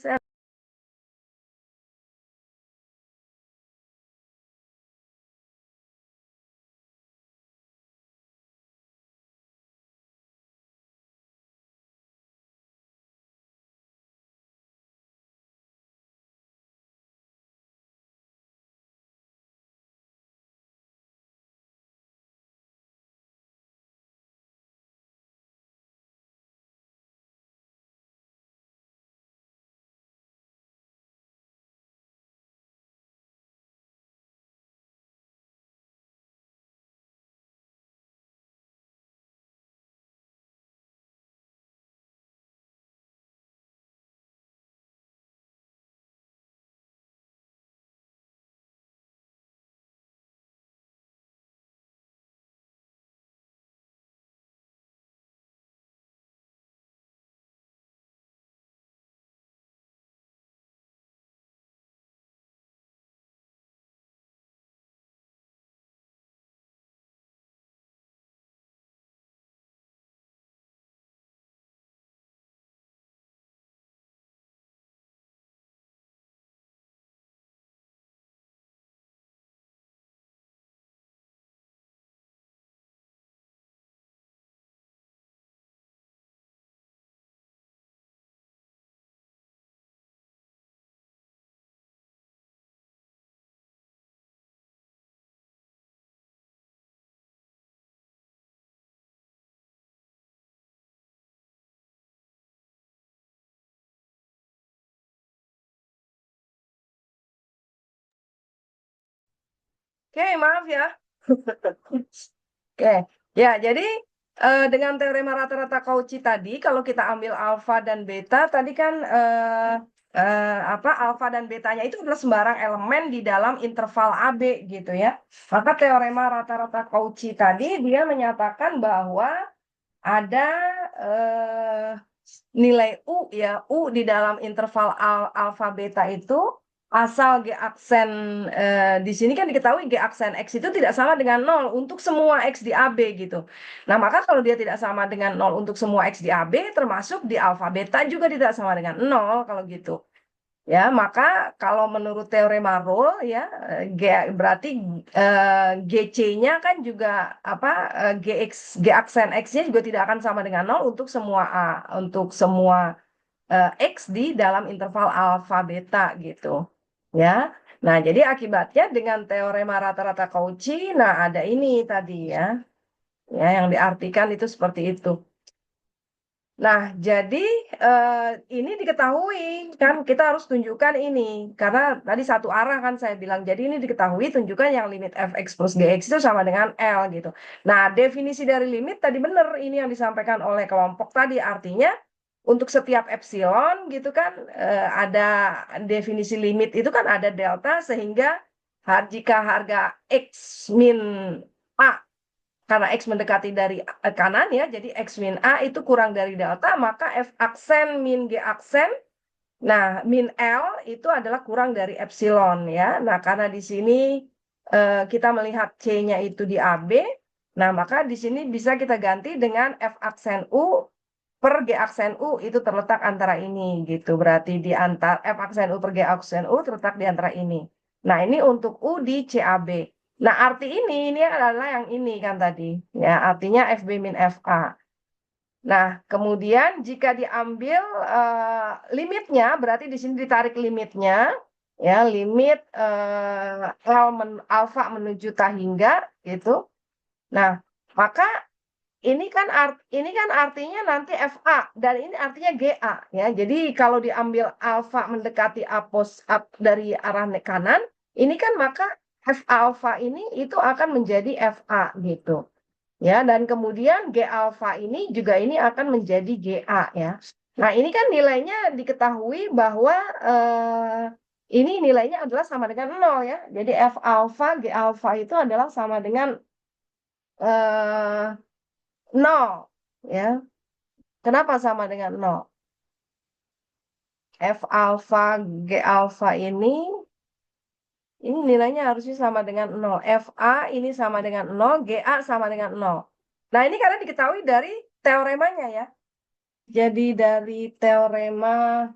oke, maaf ya. Oke, ya jadi dengan teorema rata-rata Cauchy tadi, kalau kita ambil alfa dan beta, tadi kan alfa dan betanya itu adalah sembarang elemen di dalam interval AB gitu ya. Maka teorema rata-rata Cauchy tadi dia menyatakan bahwa ada eh, nilai U ya, U di dalam interval alfa beta itu asal G aksen di sini kan diketahui G aksen X itu tidak sama dengan 0 untuk semua X di AB gitu. Nah, maka kalau dia tidak sama dengan 0 untuk semua X di AB, termasuk di alfa beta juga tidak sama dengan 0 kalau gitu. Ya, maka kalau menurut teorema Rolle ya, berarti GC-nya kan juga G aksen X-nya juga tidak akan sama dengan 0 untuk semua A, untuk semua X di dalam interval alfa beta gitu. Ya. Nah, jadi akibatnya dengan teorema rata-rata Cauchy, nah ada ini tadi ya. Ya, yang diartikan itu seperti itu. Nah, jadi ini diketahui kan kita harus tunjukkan ini karena tadi satu arah kan saya bilang. Jadi ini diketahui tunjukkan yang limit fx plus gx itu sama dengan L gitu. Nah, definisi dari limit tadi benar ini yang disampaikan oleh kelompok tadi artinya untuk setiap epsilon gitu kan ada definisi limit itu kan ada delta sehingga jika harga x min A karena X mendekati dari kanan ya, jadi X min A itu kurang dari delta, maka F aksen min G aksen, nah min L itu adalah kurang dari epsilon ya. Nah karena di sini kita melihat C-nya itu di AB, nah maka di sini bisa kita ganti dengan F aksen U per G aksen U itu terletak antara ini gitu. Berarti di antara F aksen U per G aksen U terletak di antara ini. Nah, ini untuk U di CAB. Nah, arti ini adalah yang ini kan tadi. Ya, artinya FB min FA. Nah, kemudian jika diambil limitnya, berarti di sini ditarik limitnya, ya limit alfa menuju tahingga gitu. Nah, maka ini kan artinya nanti FA dan ini artinya GA ya. Jadi kalau diambil alfa mendekati dari arah kanan, ini kan maka F alfa ini itu akan menjadi FA gitu. Ya, dan kemudian G alfa ini juga ini akan menjadi GA ya. Nah, ini kan nilainya diketahui bahwa ini nilainya adalah sama dengan 0 ya. Jadi F alfa G alfa itu adalah sama dengan 0 ya. Kenapa sama dengan 0? F alfa G alfa ini nilainya harusnya sama dengan 0. FA ini sama dengan 0, GA sama dengan 0. Nah, ini karena diketahui dari teoremanya ya. Jadi dari teorema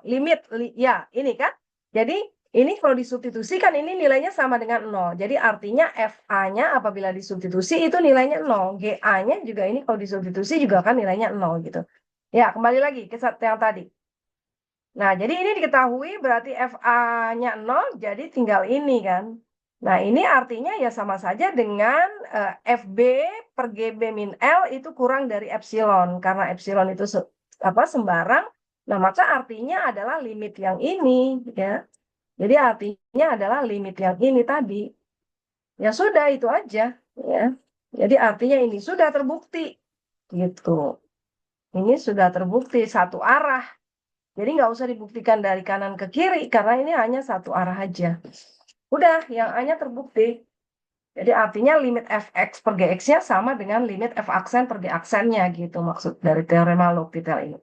limit ya, ini kan. Jadi ini kalau disubstitusikan ini nilainya sama dengan 0. Jadi artinya FA-nya apabila disubstitusi itu nilainya 0. GA-nya juga ini kalau disubstitusi juga kan nilainya 0 gitu. Ya, kembali lagi ke yang tadi. Nah, jadi ini diketahui berarti FA-nya 0, jadi tinggal ini kan. Nah, ini artinya ya sama saja dengan FB per GB min L itu kurang dari epsilon. Karena epsilon itu sembarang, nah maka artinya adalah limit yang ini. Ya. Jadi artinya adalah limit yang ini tadi. Ya sudah, itu aja. Ya. Jadi artinya ini sudah terbukti. Gitu. Ini sudah terbukti satu arah. Jadi nggak usah dibuktikan dari kanan ke kiri, karena ini hanya satu arah aja. Udah, yang A-nya terbukti. Jadi artinya limit fx per gx-nya sama dengan limit f aksen per g aksennya gitu maksud dari teorema L'Hopital ini.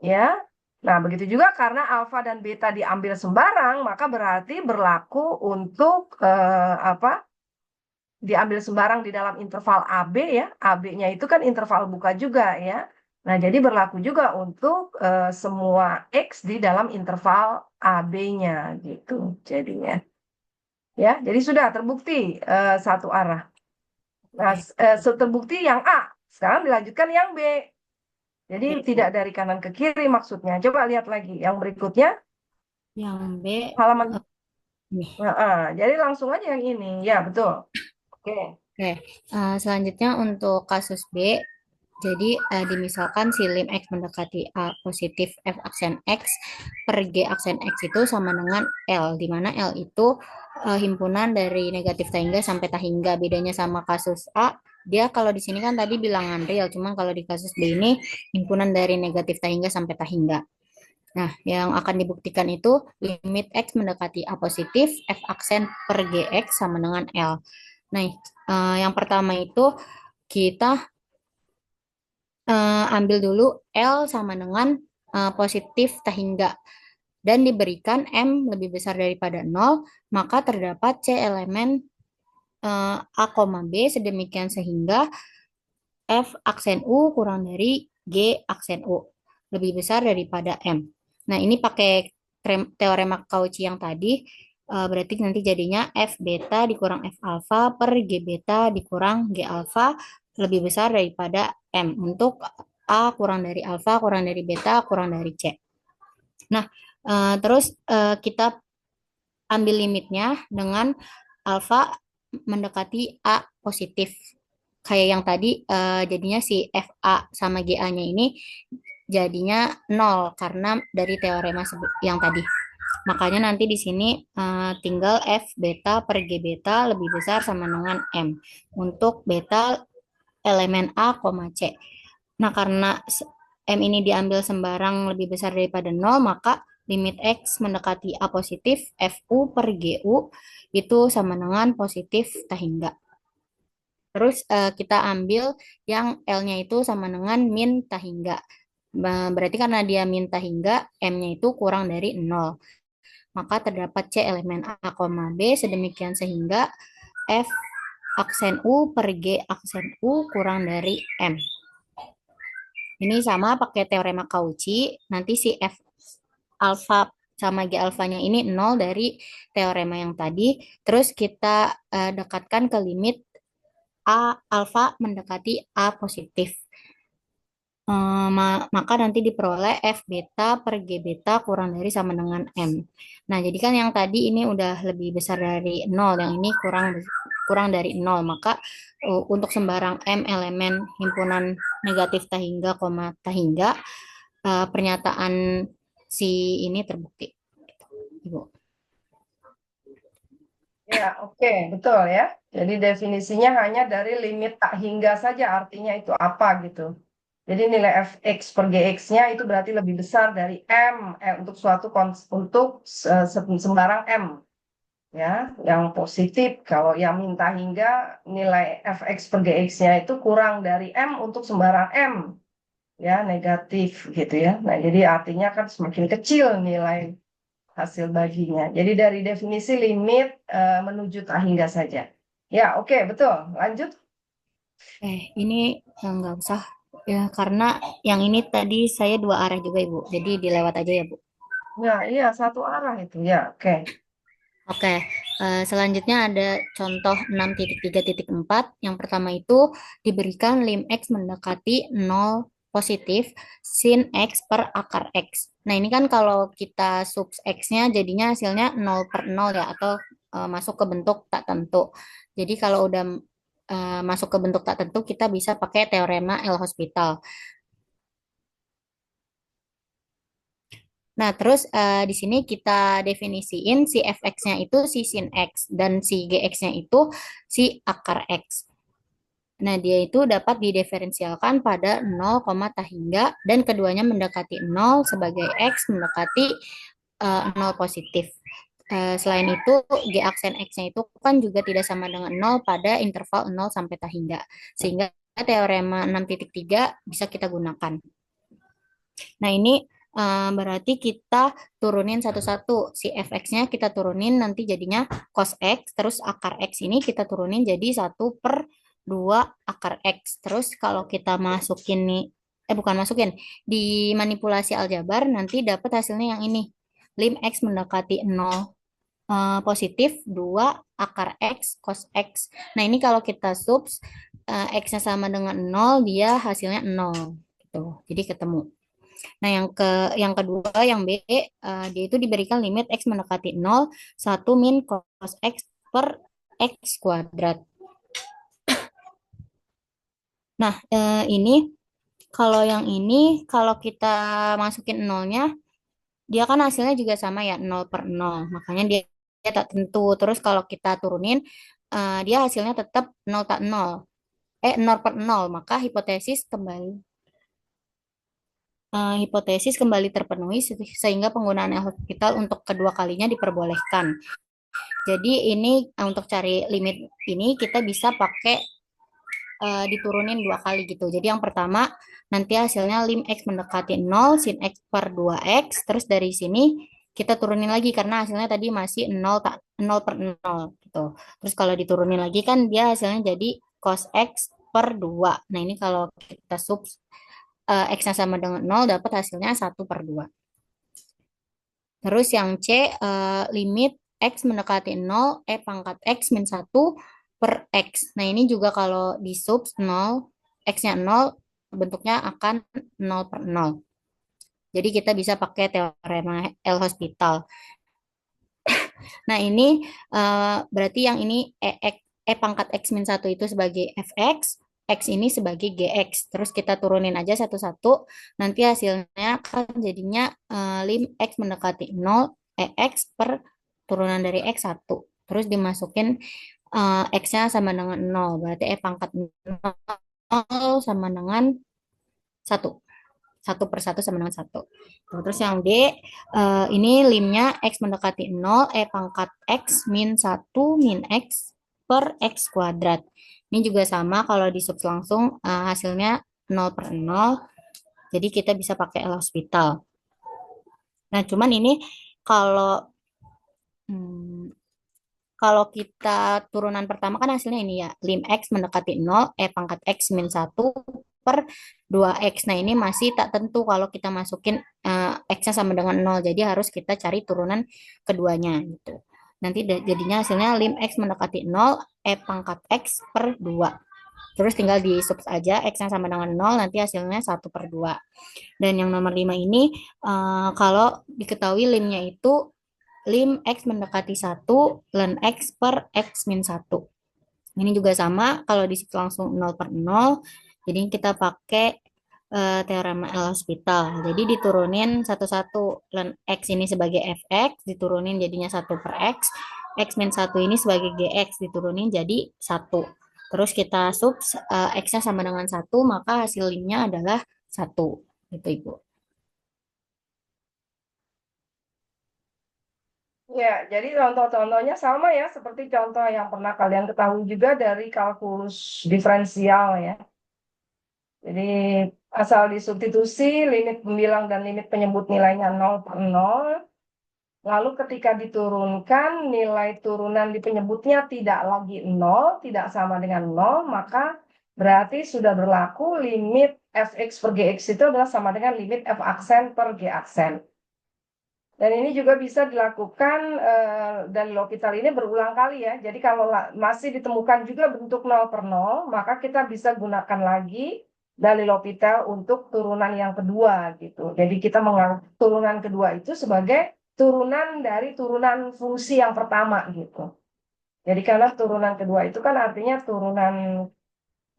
Ya, nah begitu juga karena alfa dan beta diambil sembarang, maka berarti berlaku untuk diambil sembarang di dalam interval AB ya. AB-nya itu kan interval buka juga ya. Nah, jadi berlaku juga untuk semua X di dalam interval AB-nya gitu jadinya. Ya, jadi sudah terbukti satu arah. Nah, terbukti yang A. Sekarang dilanjutkan yang B. Jadi tidak dari kanan ke kiri maksudnya. Coba lihat lagi yang berikutnya. Yang B, Halaman. nih. Jadi langsung aja yang ini. Ya, betul. Oke. Oke, selanjutnya untuk kasus B, jadi dimisalkan si lim X mendekati A positif F aksen X per G aksen X itu sama dengan L, di mana L itu himpunan dari negatif tahingga sampai tahingga. Bedanya sama kasus A, dia kalau di sini kan tadi bilangan real, cuman kalau di kasus B ini himpunan dari negatif tahingga sampai tahingga. Nah, yang akan dibuktikan itu limit X mendekati A positif F aksen per GX sama dengan L. Nah, yang pertama itu kita ambil dulu L sama dengan positif tahingga dan diberikan M lebih besar daripada 0, maka terdapat C elemen A, B sedemikian sehingga F aksen U kurang dari G aksen U lebih besar daripada M. Nah, ini pakai teorema Cauchy yang tadi, berarti nanti jadinya F beta dikurang F alfa per G beta dikurang G alfa lebih besar daripada M untuk A kurang dari alfa, kurang dari beta, kurang dari C. Nah, terus kita ambil limitnya dengan alfa mendekati A positif. Kayak yang tadi jadinya si FA sama GA-nya ini jadinya 0 karena dari teorema yang tadi. Makanya nanti di sini tinggal F beta per G beta lebih besar sama dengan M untuk beta elemen A, C. Nah, karena M ini diambil sembarang lebih besar daripada 0, maka limit X mendekati A positif, FU per GU itu sama dengan positif tak hingga. Terus kita ambil yang L-nya itu sama dengan min tak hingga. Berarti karena dia min tak hingga, M-nya itu kurang dari 0. Maka terdapat C elemen A, B sedemikian sehingga F aksen U per G aksen U kurang dari M. Ini sama pakai teorema Cauchy. Nanti si F alfa sama G alfanya ini 0 dari teorema yang tadi. Terus kita dekatkan ke limit A alfa mendekati A positif. Maka nanti diperoleh F beta per G beta kurang dari sama dengan M. Nah, jadi kan yang tadi ini udah lebih besar dari 0, yang ini kurang dari 0. Maka untuk sembarang M elemen himpunan negatif tak hingga, tak hingga, pernyataan si ini terbukti. Ibu. Ya, oke, betul ya. Jadi definisinya hanya dari limit tak hingga saja, artinya itu apa gitu. Jadi nilai fx per gx-nya itu berarti lebih besar dari m untuk sembarang m ya, yang positif. Kalau yang minta hingga nilai fx per gx-nya itu kurang dari m untuk sembarang m ya, negatif gitu ya. Nah, jadi artinya kan semakin kecil nilai hasil baginya. Jadi dari definisi limit menuju tak hingga saja. Ya, oke, betul. Lanjut. Ini nggak usah ya karena yang ini tadi saya dua arah juga Ibu. Jadi dilewat aja ya Bu. Ya, iya, satu arah itu. Ya, oke. Oke, selanjutnya ada contoh 6.3.4. Yang pertama itu diberikan lim X mendekati 0 positif sin X per akar X. Nah, ini kan kalau kita sub X-nya jadinya hasilnya 0 per 0 ya, atau masuk ke bentuk tak tentu. Jadi kalau udah masuk ke bentuk tak tentu, kita bisa pakai teorema L-Hospital. Nah, terus di sini kita definisiin si fx-nya itu si sin x dan si gx-nya itu si akar x. Nah, dia itu dapat didiferensialkan pada 0, tak hingga dan keduanya mendekati 0 sebagai x mendekati 0 positif. Selain itu, g aksen x-nya itu kan juga tidak sama dengan 0 pada interval 0 sampai tak hingga. Sehingga teorema 6.3 bisa kita gunakan. Nah, ini berarti kita turunin satu-satu. Si fx-nya kita turunin nanti jadinya cos x, terus akar x ini kita turunin jadi 1/2 akar x. Terus kalau kita masukin nih, bukan masukin, di manipulasi aljabar nanti dapat hasilnya yang ini. Lim x mendekati 0 positif 2 akar x cos x. Nah, ini kalau kita subs x-nya sama dengan 0, dia hasilnya 0 gitu. Jadi ketemu. Nah, yang kedua, yang B, dia itu diberikan limit X mendekati 0, 1 min cos X per X kuadrat. Nah, ini, kalau yang ini, kalau kita masukin 0-nya, dia kan hasilnya juga sama ya, 0 per 0. Makanya dia tak tentu. Terus kalau kita turunin, dia hasilnya tetap 0 tak 0. 0 per 0. Maka hipotesis kembali terpenuhi sehingga penggunaan L-Hospital untuk kedua kalinya diperbolehkan. Jadi ini untuk cari limit ini kita bisa pakai diturunin 2 kali gitu. Jadi yang pertama nanti hasilnya lim X mendekati 0 sin X per 2X. Terus dari sini kita turunin lagi karena hasilnya tadi masih 0 per 0 gitu. Terus kalau diturunin lagi kan dia hasilnya jadi cos X per 2. Nah, ini kalau kita sub X-nya sama dengan 0 dapat hasilnya 1/2. Terus yang C, limit X mendekati 0, pangkat X min 1 per X. Nah, ini juga kalau di sub 0, X-nya 0, bentuknya akan 0 per 0. Jadi kita bisa pakai teorema L-Hospital. Nah, ini berarti yang ini E pangkat X min 1 itu sebagai fx, X ini sebagai gx. Terus kita turunin aja satu-satu, nanti hasilnya kan jadinya lim X mendekati 0, EX per turunan dari X 1. Terus dimasukin X-nya sama dengan 0, berarti E pangkat 0 sama dengan 1. 1 per 1 sama dengan 1. Terus yang D, ini limnya X mendekati 0, E pangkat X min 1 min X per X kuadrat. Ini juga sama, kalau di subs langsung hasilnya 0 per 0. Jadi kita bisa pakai L-Hospital. Nah, cuman ini kalau hmm, kalau kita turunan pertama kan hasilnya ini ya, lim X mendekati 0, E pangkat X min 1 per 2X. Nah, ini masih tak tentu kalau kita masukin X-nya sama dengan 0. Jadi harus kita cari turunan keduanya gitu. Nanti jadinya hasilnya lim X mendekati 0, E pangkat X per 2. Terus tinggal di subs aja, X-nya sama dengan 0, nanti hasilnya 1 per 2. Dan yang nomor 5 ini, kalau diketahui limnya itu lim X mendekati 1, ln X per X min 1. Ini juga sama, kalau di situ langsung 0 per 0, jadi kita pakai teorema L-Hospital. Jadi diturunin satu-satu, ln X ini sebagai fx, diturunin jadinya 1 per X, X min 1 ini sebagai gx, diturunin jadi 1. Terus kita subs X-nya sama dengan 1, maka hasil limnya adalah 1. Gitu, Ibu. Ya, jadi contoh-contohnya sama ya, seperti contoh yang pernah kalian ketahui juga dari kalkulus diferensial ya. Jadi asal disubstitusi limit pembilang dan limit penyebut nilainya 0 per 0. Lalu ketika diturunkan nilai turunan di penyebutnya tidak lagi 0, tidak sama dengan 0, maka berarti sudah berlaku limit fx per gx itu adalah sama dengan limit f aksen per g aksen. Dan ini juga bisa dilakukan dari L'Hopital ini berulang kali ya. Jadi kalau masih ditemukan juga bentuk 0 per 0, maka kita bisa gunakan lagi dari L'Hopital untuk turunan yang kedua gitu. Jadi kita menganggap turunan kedua itu sebagai turunan dari turunan fungsi yang pertama gitu. Jadi karena turunan kedua itu kan artinya turunan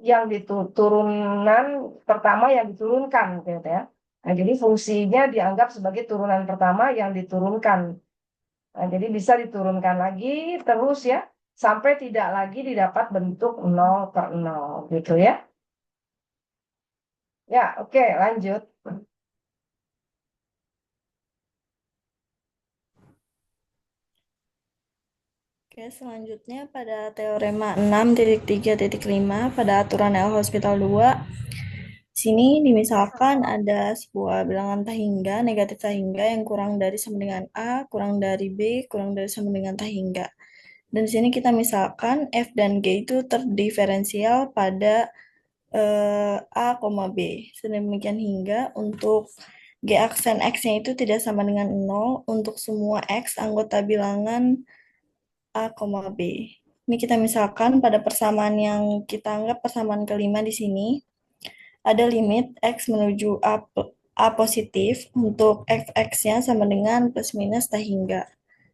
yang turunan pertama yang diturunkan gitu ya. Nah, jadi fungsinya dianggap sebagai turunan pertama yang diturunkan. Nah, jadi bisa diturunkan lagi terus ya, sampai tidak lagi didapat bentuk 0 per 0 gitu ya. Ya, oke, lanjut. Oke, selanjutnya pada teorema 6.3.5 pada aturan L-Hospital 2, sini dimisalkan ada sebuah bilangan tahingga, negatif tahingga yang kurang dari sama dengan A, kurang dari B, kurang dari sama dengan tahingga. Dan di sini kita misalkan F dan G itu terdiferensial pada A, B. Sedemikian hingga untuk G aksen X-nya itu tidak sama dengan 0 untuk semua X anggota bilangan A, B. Ini kita misalkan pada persamaan yang kita anggap persamaan kelima di sini, ada limit X menuju A positif untuk fx-nya sama dengan plus minus tahingga.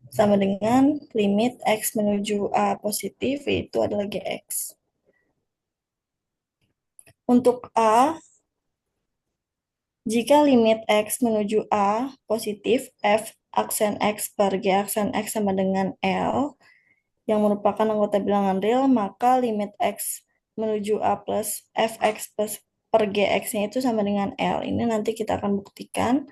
Sama dengan limit X menuju A positif, yaitu adalah Gx. Untuk A, jika limit X menuju A positif, F aksen X per G aksen X sama dengan L, yang merupakan anggota bilangan real, maka limit X menuju A plus Fx plus per Gx-nya itu sama dengan L. Ini nanti kita akan buktikan.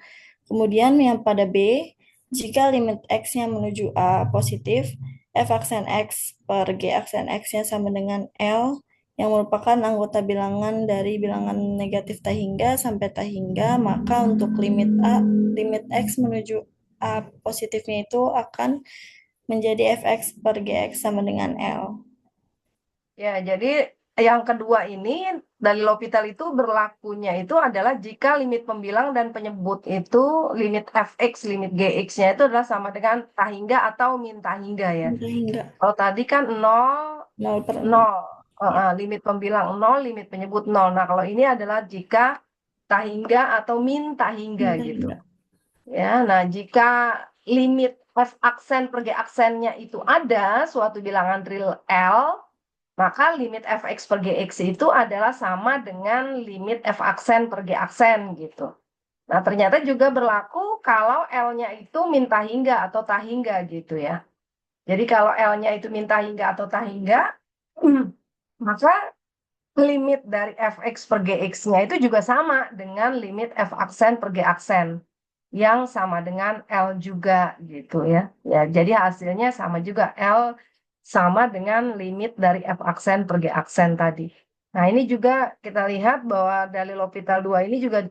Kemudian yang pada B, jika limit X-nya menuju A positif, F aksen X per G aksen X-nya sama dengan L, yang merupakan anggota bilangan dari bilangan negatif tahingga sampai tahingga, maka untuk limit A, limit X menuju A positifnya itu akan menjadi fx per gx sama dengan L. Ya, jadi yang kedua ini dari L'Hopital itu berlakunya itu adalah jika limit pembilang dan penyebut itu limit fx, limit gx-nya itu adalah sama dengan tahingga atau min tahingga ya. Tahingga Kalau tadi kan 0, 0 per 0. 0. Limit pembilang 0, limit penyebut 0. Nah, kalau ini adalah jika tak hingga atau min tak hingga gitu. Ya, nah jika limit F aksen per G aksennya itu ada suatu bilangan real L, maka limit Fx per Gx itu adalah sama dengan limit F aksen per G aksen gitu. Nah, ternyata juga berlaku kalau L-nya itu minta hingga atau tak hingga gitu ya. Jadi kalau L-nya itu minta hingga atau tak hingga, maka limit dari Fx per Gx-nya itu juga sama dengan limit F aksen per G aksen yang sama dengan L juga gitu ya. Ya, jadi hasilnya sama juga, L sama dengan limit dari F aksen per G aksen tadi. Nah, ini juga kita lihat bahwa dalil L'Hopital 2 ini juga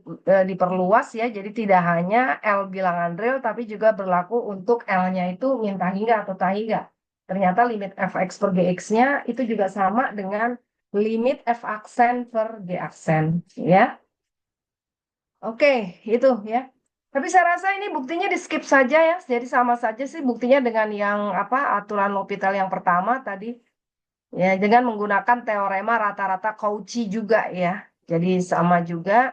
diperluas ya, jadi tidak hanya L bilangan real, tapi juga berlaku untuk L-nya itu minta hingga atau tak hingga. Ternyata limit Fx per Gx-nya itu juga sama dengan limit F aksen per G aksen ya. Oke, itu ya. Tapi saya rasa ini buktinya di skip saja ya. Jadi sama saja sih buktinya dengan yang aturan L'Hopital yang pertama tadi. Ya, dengan menggunakan teorema rata-rata Cauchy juga ya. Jadi sama juga.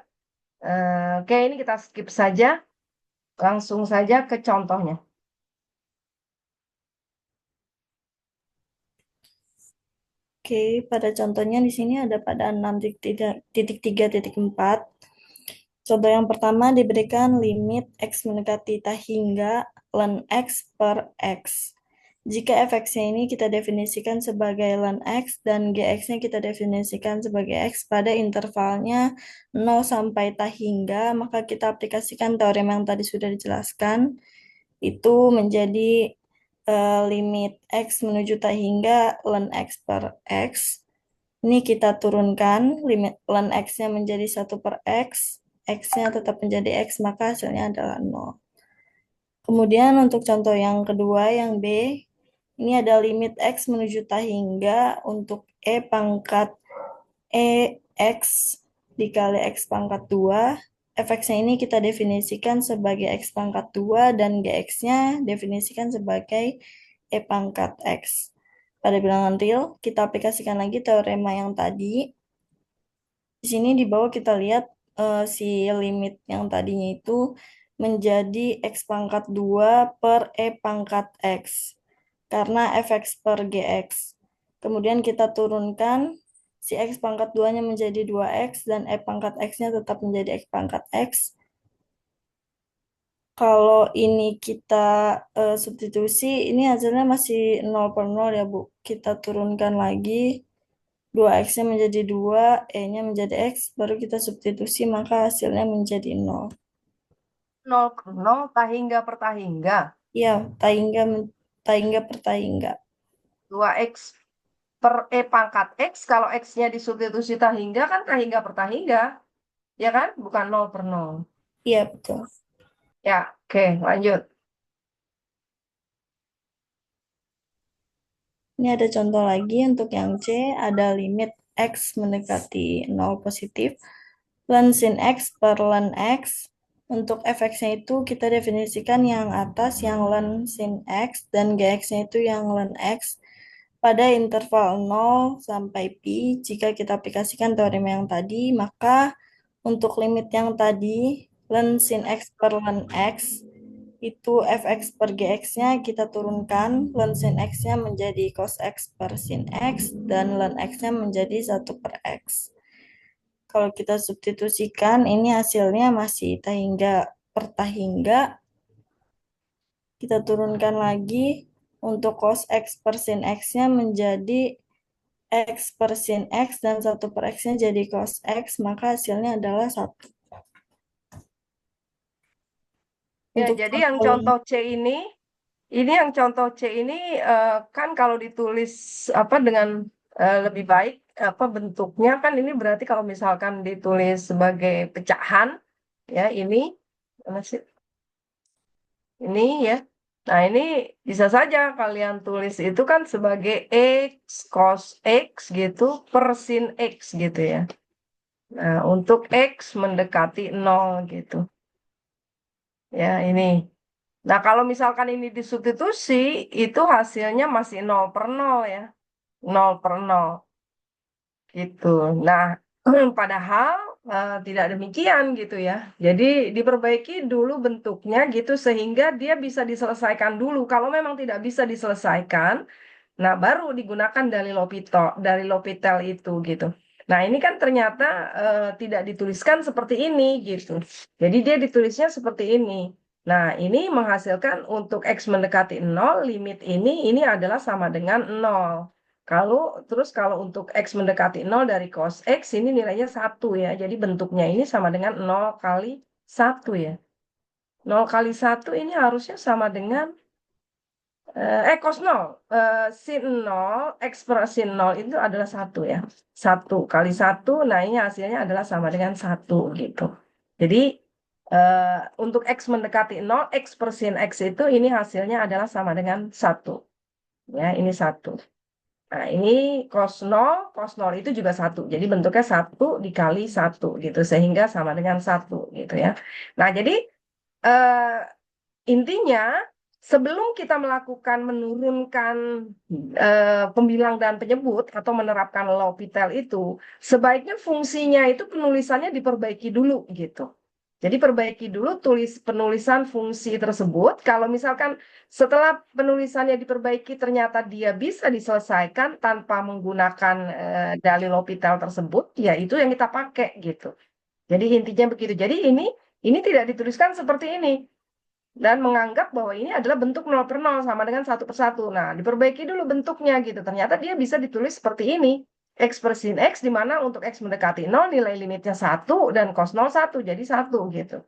Oke, ini kita skip saja. Langsung saja ke contohnya. Oke, pada contohnya di sini ada pada 6.3.4. Contoh yang pertama diberikan limit X mendekati tak hingga ln X per X. Jika fx-nya ini kita definisikan sebagai ln X dan gx-nya kita definisikan sebagai X pada intervalnya 0 sampai tak hingga, maka kita aplikasikan teorema yang tadi sudah dijelaskan. Itu menjadi limit X menuju tak hingga ln X per X. Ini kita turunkan, limit ln X-nya menjadi 1 per X, X-nya tetap menjadi X, maka hasilnya adalah 0. Kemudian untuk contoh yang kedua, yang B, ini ada limit X menuju tak hingga untuk E pangkat X dikali X pangkat 2. Fx-nya ini kita definisikan sebagai X pangkat 2 dan Gx-nya definisikan sebagai E pangkat X. Pada bilangan real, kita aplikasikan lagi teorema yang tadi. Di sini di bawah kita lihat si limit yang tadinya itu menjadi X pangkat 2 per E pangkat X. Karena Fx per Gx. Kemudian kita turunkan si X pangkat 2-nya menjadi 2X dan E pangkat X-nya tetap menjadi X pangkat X. Kalau ini kita substitusi, ini hasilnya masih 0 per 0 ya Bu. Kita turunkan lagi, 2X-nya menjadi 2, E-nya menjadi X, baru kita substitusi, maka hasilnya menjadi 0. 0 per 0, tak hingga per tak hingga. Iya, tak hingga per tak hingga. 2X per E pangkat X, kalau X-nya disubstitusi tak hingga kan tak hingga per tak hingga. Ya kan? Bukan 0 per 0. Iya, betul. Ya, oke, lanjut. Ini ada contoh lagi untuk yang C, ada limit X mendekati 0 positif, ln sin X per ln X. Untuk fx-nya itu kita definisikan yang atas yang ln sin X dan gx-nya itu yang ln X pada interval 0 sampai pi. Jika kita aplikasikan teorema yang tadi, maka untuk limit yang tadi, ln sin X per ln X, itu fx per gx-nya kita turunkan, ln sin x-nya menjadi cos x per sin x, dan ln x-nya menjadi 1 per x. Kalau kita substitusikan, ini hasilnya masih tak hingga per tak hingga. Kita turunkan lagi, untuk cos x per sin x-nya menjadi x per sin x, dan 1 per x-nya jadi cos x, maka hasilnya adalah 1. Ya, Untuk jadi yang contoh C ini yang contoh C ini kan kalau ditulis dengan lebih baik bentuknya kan ini berarti kalau misalkan ditulis sebagai pecahan ya ini ya. Nah, ini bisa saja kalian tulis itu kan sebagai X cos X gitu per sin X gitu ya. Nah, untuk X mendekati 0 gitu. Ya, ini. Nah, kalau misalkan ini disubstitusi, itu hasilnya masih 0 per 0 ya. 0 per 0. gitu. Nah, padahal tidak demikian gitu ya. Jadi diperbaiki dulu bentuknya gitu sehingga dia bisa diselesaikan dulu. Kalau memang tidak bisa diselesaikan, nah baru digunakan dari L'Hopital itu gitu. Nah, ini kan ternyata tidak dituliskan seperti ini gitu. Jadi dia ditulisnya seperti ini. Nah, ini menghasilkan untuk X mendekati 0, limit ini adalah sama dengan 0. Kalau untuk X mendekati 0 dari cos X, ini nilainya 1 ya. Jadi bentuknya ini sama dengan 0 kali 1 ya. 0 kali 1 ini harusnya sama dengan cos 0. Sin 0, X per sin 0 itu adalah 1 ya. 1 kali 1, nah ini hasilnya adalah sama dengan 1 gitu. Jadi untuk X mendekati 0, X per sin X itu ini hasilnya adalah sama dengan 1. Ya, ini 1. Nah, ini cos 0 itu juga 1. Jadi bentuknya 1 dikali 1 gitu. Sehingga sama dengan 1 gitu ya. Nah, jadi eh, intinya sebelum kita melakukan menurunkan pembilang dan penyebut atau menerapkan L'Hopital itu, sebaiknya fungsinya itu penulisannya diperbaiki dulu gitu. Jadi perbaiki dulu penulisan fungsi tersebut. Kalau misalkan setelah penulisannya diperbaiki ternyata dia bisa diselesaikan tanpa menggunakan dalil L'Hopital tersebut, ya itu yang kita pakai gitu. Jadi intinya begitu. Jadi ini tidak dituliskan seperti ini dan menganggap bahwa ini adalah bentuk 0 per 0 sama dengan 1 per 1. Nah, diperbaiki dulu bentuknya gitu. Ternyata dia bisa ditulis seperti ini. X per sin X, di mana untuk X mendekati 0, nilai limitnya 1, dan cos 0 1, jadi 1 gitu.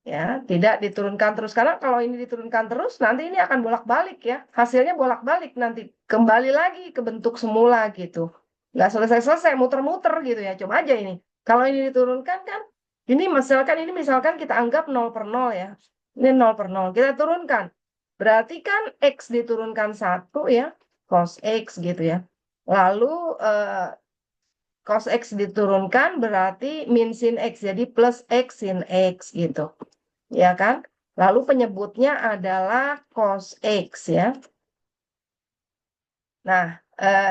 Ya, tidak diturunkan terus. Karena kalau ini diturunkan terus, nanti ini akan bolak-balik ya. Hasilnya bolak-balik nanti. Kembali lagi ke bentuk semula gitu. Nggak selesai-selesai, muter-muter gitu ya. Coba aja ini. Kalau ini diturunkan kan, ini misalkan kita anggap 0 per 0 ya. Ini 0 per 0. Kita turunkan. Berarti kan X diturunkan 1 ya. Cos X gitu ya. Lalu cos X diturunkan berarti min sin X. Jadi plus X sin X gitu. Ya kan? Lalu penyebutnya adalah cos X ya. Nah,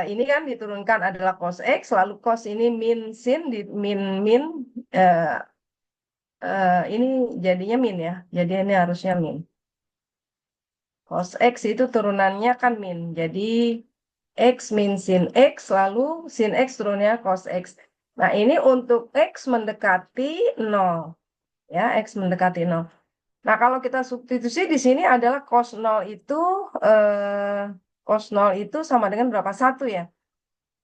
ini kan diturunkan adalah cos X, lalu cos ini min sin, min, ini jadinya min ya. Jadi ini harusnya min. Cos X itu turunannya kan min. Jadi X min sin X, lalu sin X turunnya cos X. Nah, ini untuk X mendekati 0. Ya, X mendekati 0. Nah, kalau kita substitusi di sini adalah cos 0 itu sama dengan berapa? 1 ya.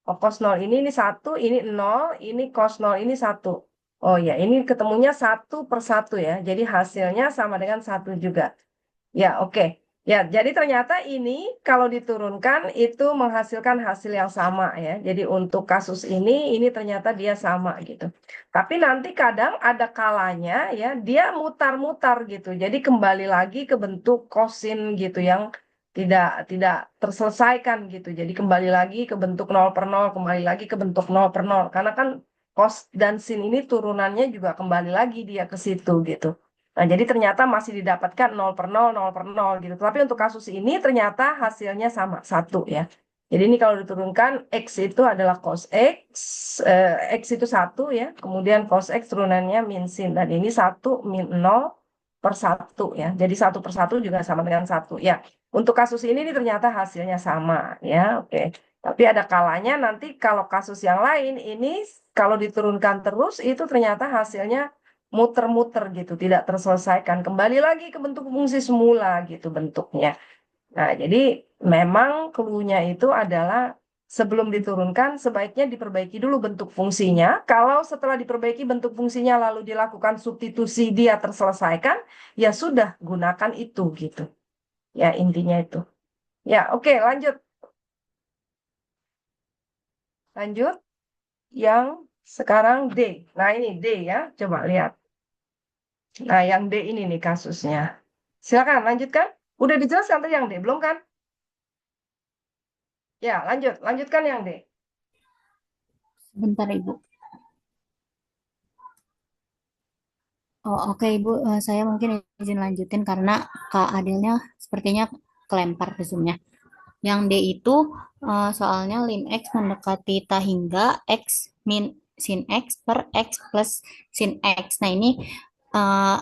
Oh, cos 0 ini 1, ini 0, ini cos 0 ini 1. Oh ya, ini ketemunya 1 per 1 ya. Jadi hasilnya sama dengan 1 juga. Ya, oke. Ya, jadi ternyata ini kalau diturunkan itu menghasilkan hasil yang sama ya. Jadi untuk kasus ini ternyata dia sama gitu. Tapi nanti kadang ada kalanya ya, dia mutar-mutar gitu. Jadi kembali lagi ke bentuk kosin gitu yang tidak terselesaikan gitu. Jadi kembali lagi ke bentuk 0 per 0, kembali lagi ke bentuk 0 per 0. Karena kan cos dan sin ini turunannya juga kembali lagi dia ke situ gitu. Nah, jadi ternyata masih didapatkan 0 per 0, 0 per 0 gitu. Tapi untuk kasus ini ternyata hasilnya sama, 1 ya. Jadi ini kalau diturunkan, X itu adalah cos X, X itu 1 ya. Kemudian cos X turunannya min sin. Dan ini 1 min 0 per 1 ya. Jadi 1 per 1 juga sama dengan 1 ya. Untuk kasus ini ternyata hasilnya sama ya. Oke. Tapi ada kalanya nanti kalau kasus yang lain ini kalau diturunkan terus itu ternyata hasilnya muter-muter gitu, tidak terselesaikan. Kembali lagi ke bentuk fungsi semula gitu bentuknya. Nah, jadi memang clue-nya itu adalah sebelum diturunkan sebaiknya diperbaiki dulu bentuk fungsinya. Kalau setelah diperbaiki bentuk fungsinya lalu dilakukan substitusi dia terselesaikan, ya sudah gunakan itu gitu. Ya, intinya itu. Ya, oke, lanjut. Lanjut yang sekarang D. Nah, ini D ya. Coba lihat. Nah, yang D ini nih kasusnya. Silakan lanjutkan. Udah dijelaskan tadi yang D, belum kan? Ya, lanjutkan yang D. Bentar, Ibu. Oh, oke, Ibu. Saya mungkin izin lanjutin karena Kak Adilnya sepertinya kelempar ke Zoom-nya. Yang D itu soalnya lim X mendekati tahingga X min sin X per X plus sin X. Nah, ini eh,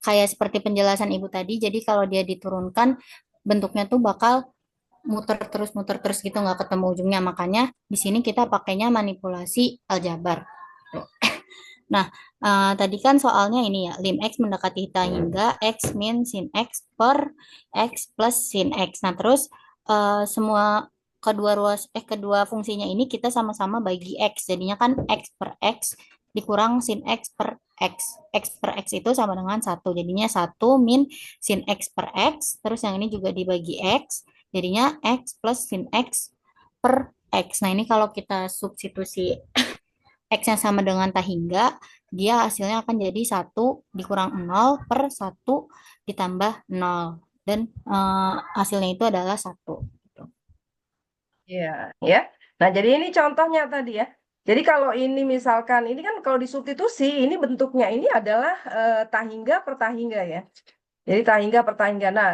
kayak seperti penjelasan Ibu tadi, jadi kalau dia diturunkan, bentuknya tuh bakal muter terus gitu, nggak ketemu ujungnya. Makanya di sini kita pakainya manipulasi aljabar. Tuh. Nah, tadi kan soalnya ini ya, lim X mendekati hingga X min sin X per X plus sin X. Nah, terus semua kedua fungsinya ini kita sama-sama bagi X. Jadinya kan X per X dikurang sin X per X. X per X itu sama dengan 1. Jadinya 1 min sin X per X. Terus yang ini juga dibagi X. Jadinya X plus sin X per X. Nah, ini kalau kita substitusi X-nya sama dengan tahingga, dia hasilnya akan jadi 1 dikurang 0 per 1 ditambah 0. Dan hasilnya itu adalah 1. Iya, ya. Nah, jadi ini contohnya tadi ya. Jadi kalau ini misalkan, ini kan kalau disubstitusi, ini bentuknya ini adalah tahingga per tahingga ya. Jadi tahingga per tahingga. Nah,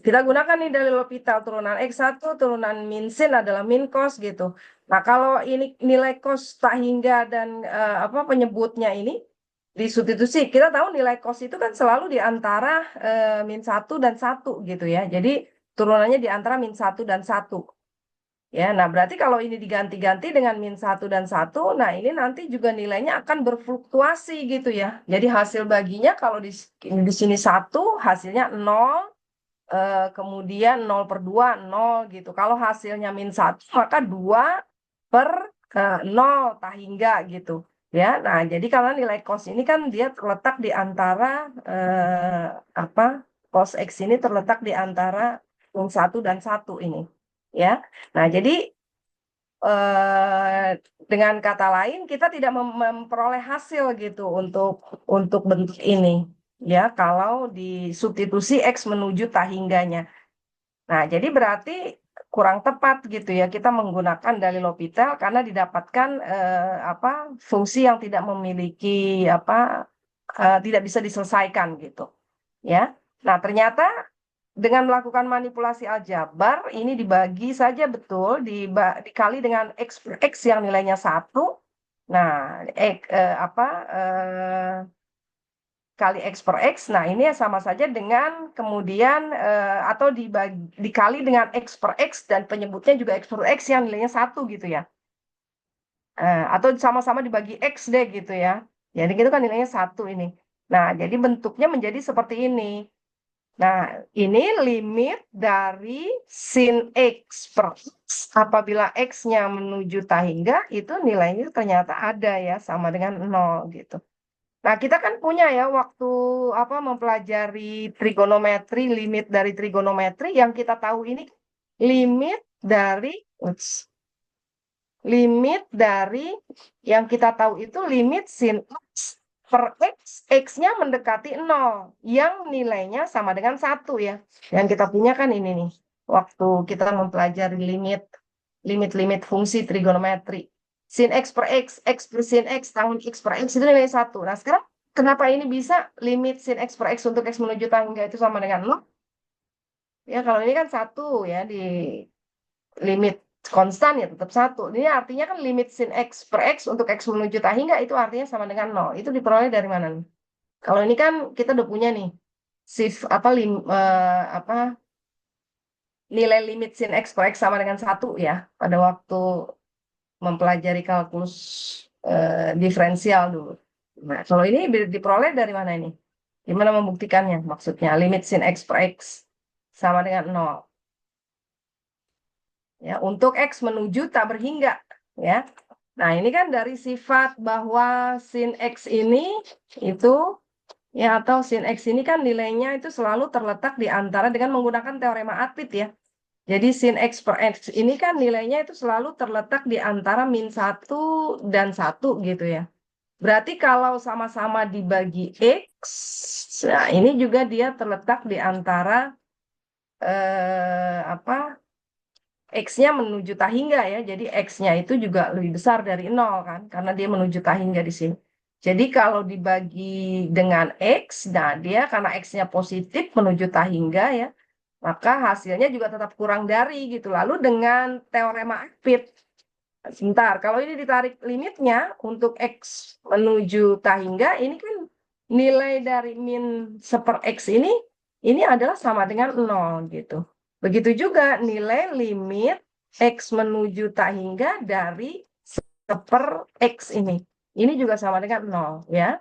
kita gunakan nih dari L'Hopital, turunan X1, turunan min sin adalah min cos gitu. Nah, kalau ini nilai cos tahingga dan apa penyebutnya ini disubstitusi, kita tahu nilai cos itu kan selalu di antara min 1 dan 1 gitu ya. Jadi turunannya di antara min 1 dan 1. Ya, nah berarti kalau ini diganti-ganti dengan min 1 dan 1, nah ini nanti juga nilainya akan berfluktuasi gitu ya. Jadi hasil baginya kalau di sini 1, hasilnya 0, kemudian 0 per 2, 0 gitu. Kalau hasilnya min 1, maka 2 per 0 tahingga gitu. Ya, nah jadi karena nilai cos ini kan dia terletak di antara, apa, cos X ini terletak di antara min 1 dan 1 ini. Ya, nah jadi dengan kata lain kita tidak memperoleh hasil gitu untuk bentuk ini ya kalau disubstitusi X menuju tahingganya. Nah, jadi berarti kurang tepat gitu ya kita menggunakan dalil L'Hopital karena didapatkan apa fungsi yang tidak memiliki apa tidak bisa diselesaikan gitu ya. Nah, ternyata dengan melakukan manipulasi aljabar, ini dibagi saja betul, dikali dengan X per X yang nilainya 1. Nah, kali X per X, nah ini sama saja dengan kemudian, atau dikali dengan X per X, dan penyebutnya juga X per X yang nilainya 1 gitu ya. Atau sama-sama dibagi X deh gitu ya. Jadi itu kan nilainya 1 ini. Nah, jadi bentuknya menjadi seperti ini. Nah, ini limit dari sin X per X. Apabila X-nya menuju tahingga, itu nilainya ternyata ada ya, sama dengan 0 gitu. Nah, kita kan punya ya, waktu apa mempelajari trigonometri, limit dari trigonometri, yang kita tahu ini limit dari, limit dari yang kita tahu itu limit sin X per X, X-nya mendekati 0, yang nilainya sama dengan 1 ya. Yang kita punya kan ini nih, waktu kita mempelajari limit fungsi trigonometri. Sin X per X, X per sin X, tangan X per X itu nilai 1. Nah, sekarang kenapa ini bisa limit sin X per X untuk X menuju tangga itu sama dengan 0? Ya, kalau ini kan 1 ya, di limit konstan ya tetap 1. Ini artinya kan limit sin X per X untuk X menuju tahingga itu artinya sama dengan 0. Itu diperoleh dari mana nih? Kalau ini kan kita udah punya nih nilai limit sin X per X sama dengan 1 ya pada waktu mempelajari kalkulus diferensial dulu. Nah, kalau ini diperoleh dari mana ini? Gimana membuktikannya? Maksudnya limit sin X per X sama dengan 0. Ya, untuk X menuju tak berhingga ya. Nah, ini kan dari sifat bahwa sin X ini itu ya, atau sin X ini kan nilainya itu selalu terletak di antara, dengan menggunakan teorema Apit ya. Jadi sin X per X ini kan nilainya itu selalu terletak di antara min 1 dan 1 gitu ya. Berarti kalau sama-sama dibagi X, nah ini juga dia terletak di antara X-nya menuju tahingga ya. Jadi X-nya itu juga lebih besar dari 0 kan, karena dia menuju tahingga di sini. Jadi kalau dibagi dengan X, nah dia karena X-nya positif menuju tahingga ya, maka hasilnya juga tetap kurang dari gitu. Lalu dengan teorema Apit, sebentar, kalau ini ditarik limitnya untuk X menuju tahingga, ini kan nilai dari min 1/X ini adalah sama dengan 0 gitu. Begitu juga nilai limit X menuju tahingga dari 1/X ini. Ini juga sama dengan 0 ya.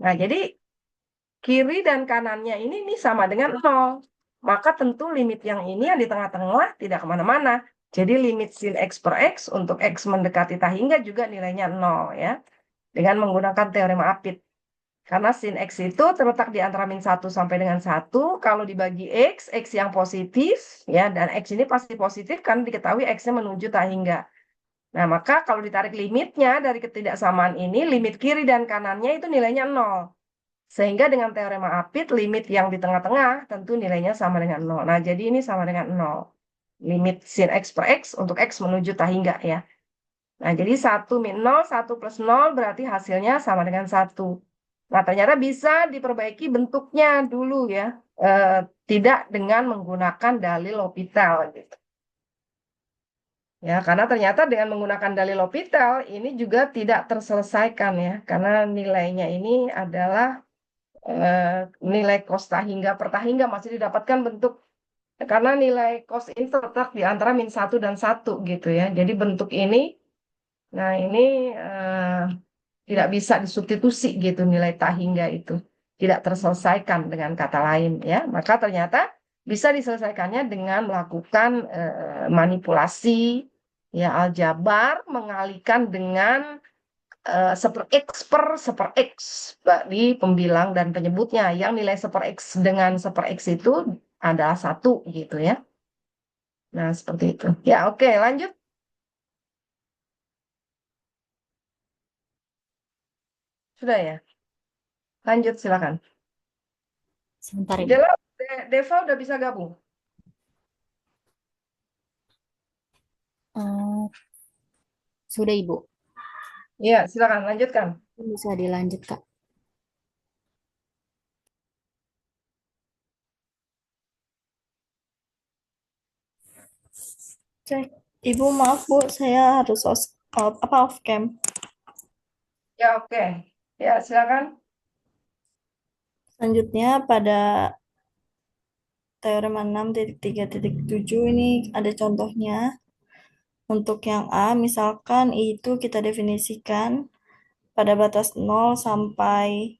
Nah, jadi kiri dan kanannya ini sama dengan 0. Maka tentu limit yang ini yang di tengah-tengah tidak kemana-mana. Jadi limit sin X per X untuk X mendekati tahingga juga nilainya 0 ya. Dengan menggunakan teorema Apit. Karena sin X itu terletak di antara min 1 sampai dengan 1. Kalau dibagi X yang positif, ya, dan X ini pasti positif kan diketahui X-nya menuju tahingga. Nah, maka kalau ditarik limitnya dari ketidaksamaan ini, limit kiri dan kanannya itu nilainya 0. Sehingga dengan teorema Apit, limit yang di tengah-tengah tentu nilainya sama dengan 0. Nah, jadi ini sama dengan 0. Limit sin X per X untuk X menuju tahingga ya. Nah, jadi 1 min 0, 1 plus 0 berarti hasilnya sama dengan 1. Nah, ternyata bisa diperbaiki bentuknya dulu ya. Tidak dengan menggunakan dalil L'Hopital gitu. Ya, karena ternyata dengan menggunakan dalil L'Hopital ini juga tidak terselesaikan ya. Karena nilainya ini adalah nilai kos tahingga per tahingga masih didapatkan bentuk, karena nilai kos ini terletak di antara min 1 dan 1 gitu ya. Jadi bentuk ini, nah ini tidak bisa disubstitusi gitu nilai tahingga itu. Tidak terselesaikan dengan kata lain ya. Maka ternyata bisa diselesaikannya dengan melakukan manipulasi ya aljabar, mengalihkan dengan 1/X per 1/X di pembilang dan penyebutnya, yang nilai 1/X dengan 1/X itu adalah 1 gitu ya. Nah, seperti itu. Ya, oke, lanjut. Sudah ya? Lanjut, silakan. Sebentar, Ibu. Dela, Deva udah bisa gabung? Eh, sudah, Ibu. Iya, silakan lanjutkan. Bisa dilanjut, Kak. Cek. Ibu maaf Bu, saya harus off cam. Ya, oke. Ya, silakan. Selanjutnya pada teorema 6.3.7 ini ada contohnya. Untuk yang A, misalkan itu kita definisikan pada batas 0 sampai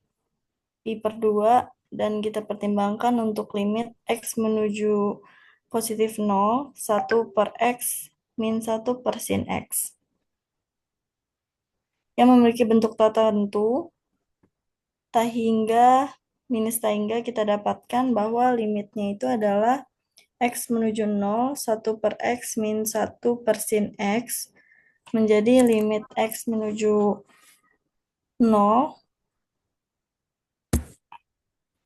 I per 2, dan kita pertimbangkan untuk limit X menuju positif 0, 1 per X min 1 per sin X. Yang memiliki bentuk tertentu, tahingga minus tahingga kita dapatkan bahwa limitnya itu adalah X menuju 0, 1 per X min 1 per sin X, menjadi limit X menuju 0,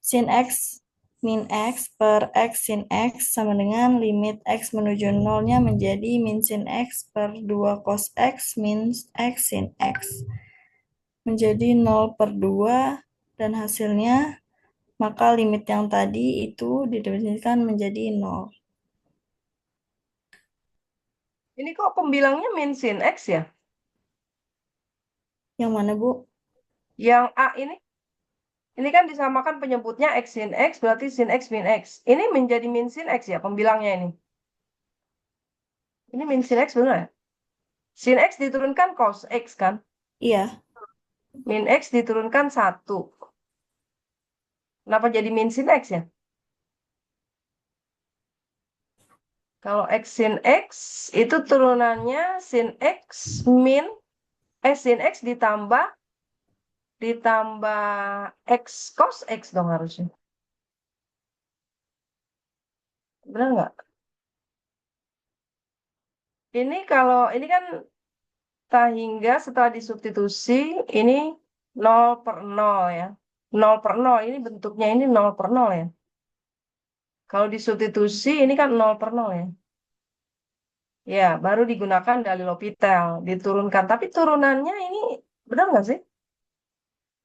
sin X min X per X sin X sama dengan limit X menuju 0-nya menjadi min sin X per 2 cos X min X sin X. Menjadi 0 per 2, dan hasilnya, maka limit yang tadi itu didefinisikan menjadi 0. Ini kok pembilangnya min sin X ya? Yang mana, Bu? Yang A ini? Ini kan disamakan penyebutnya X sin X, berarti sin X min X. Ini menjadi min sin X ya pembilangnya ini? Ini min sin X benar ya? Sin X diturunkan cos X kan? Iya. Min X diturunkan 1. Kenapa jadi min sin X ya? Kalau X sin X itu turunannya sin X min sin X ditambah X cos X dong harusnya. Benar nggak? Ini kalau ini kan tahingga setelah disubstitusi ini 0 per 0 ya. 0 per 0 ini bentuknya ini 0 per 0 ya. Kalau disubstitusi ini kan 0 per 0 ya. Ya, baru digunakan dalil L'Hopital, diturunkan. Tapi turunannya ini benar nggak sih?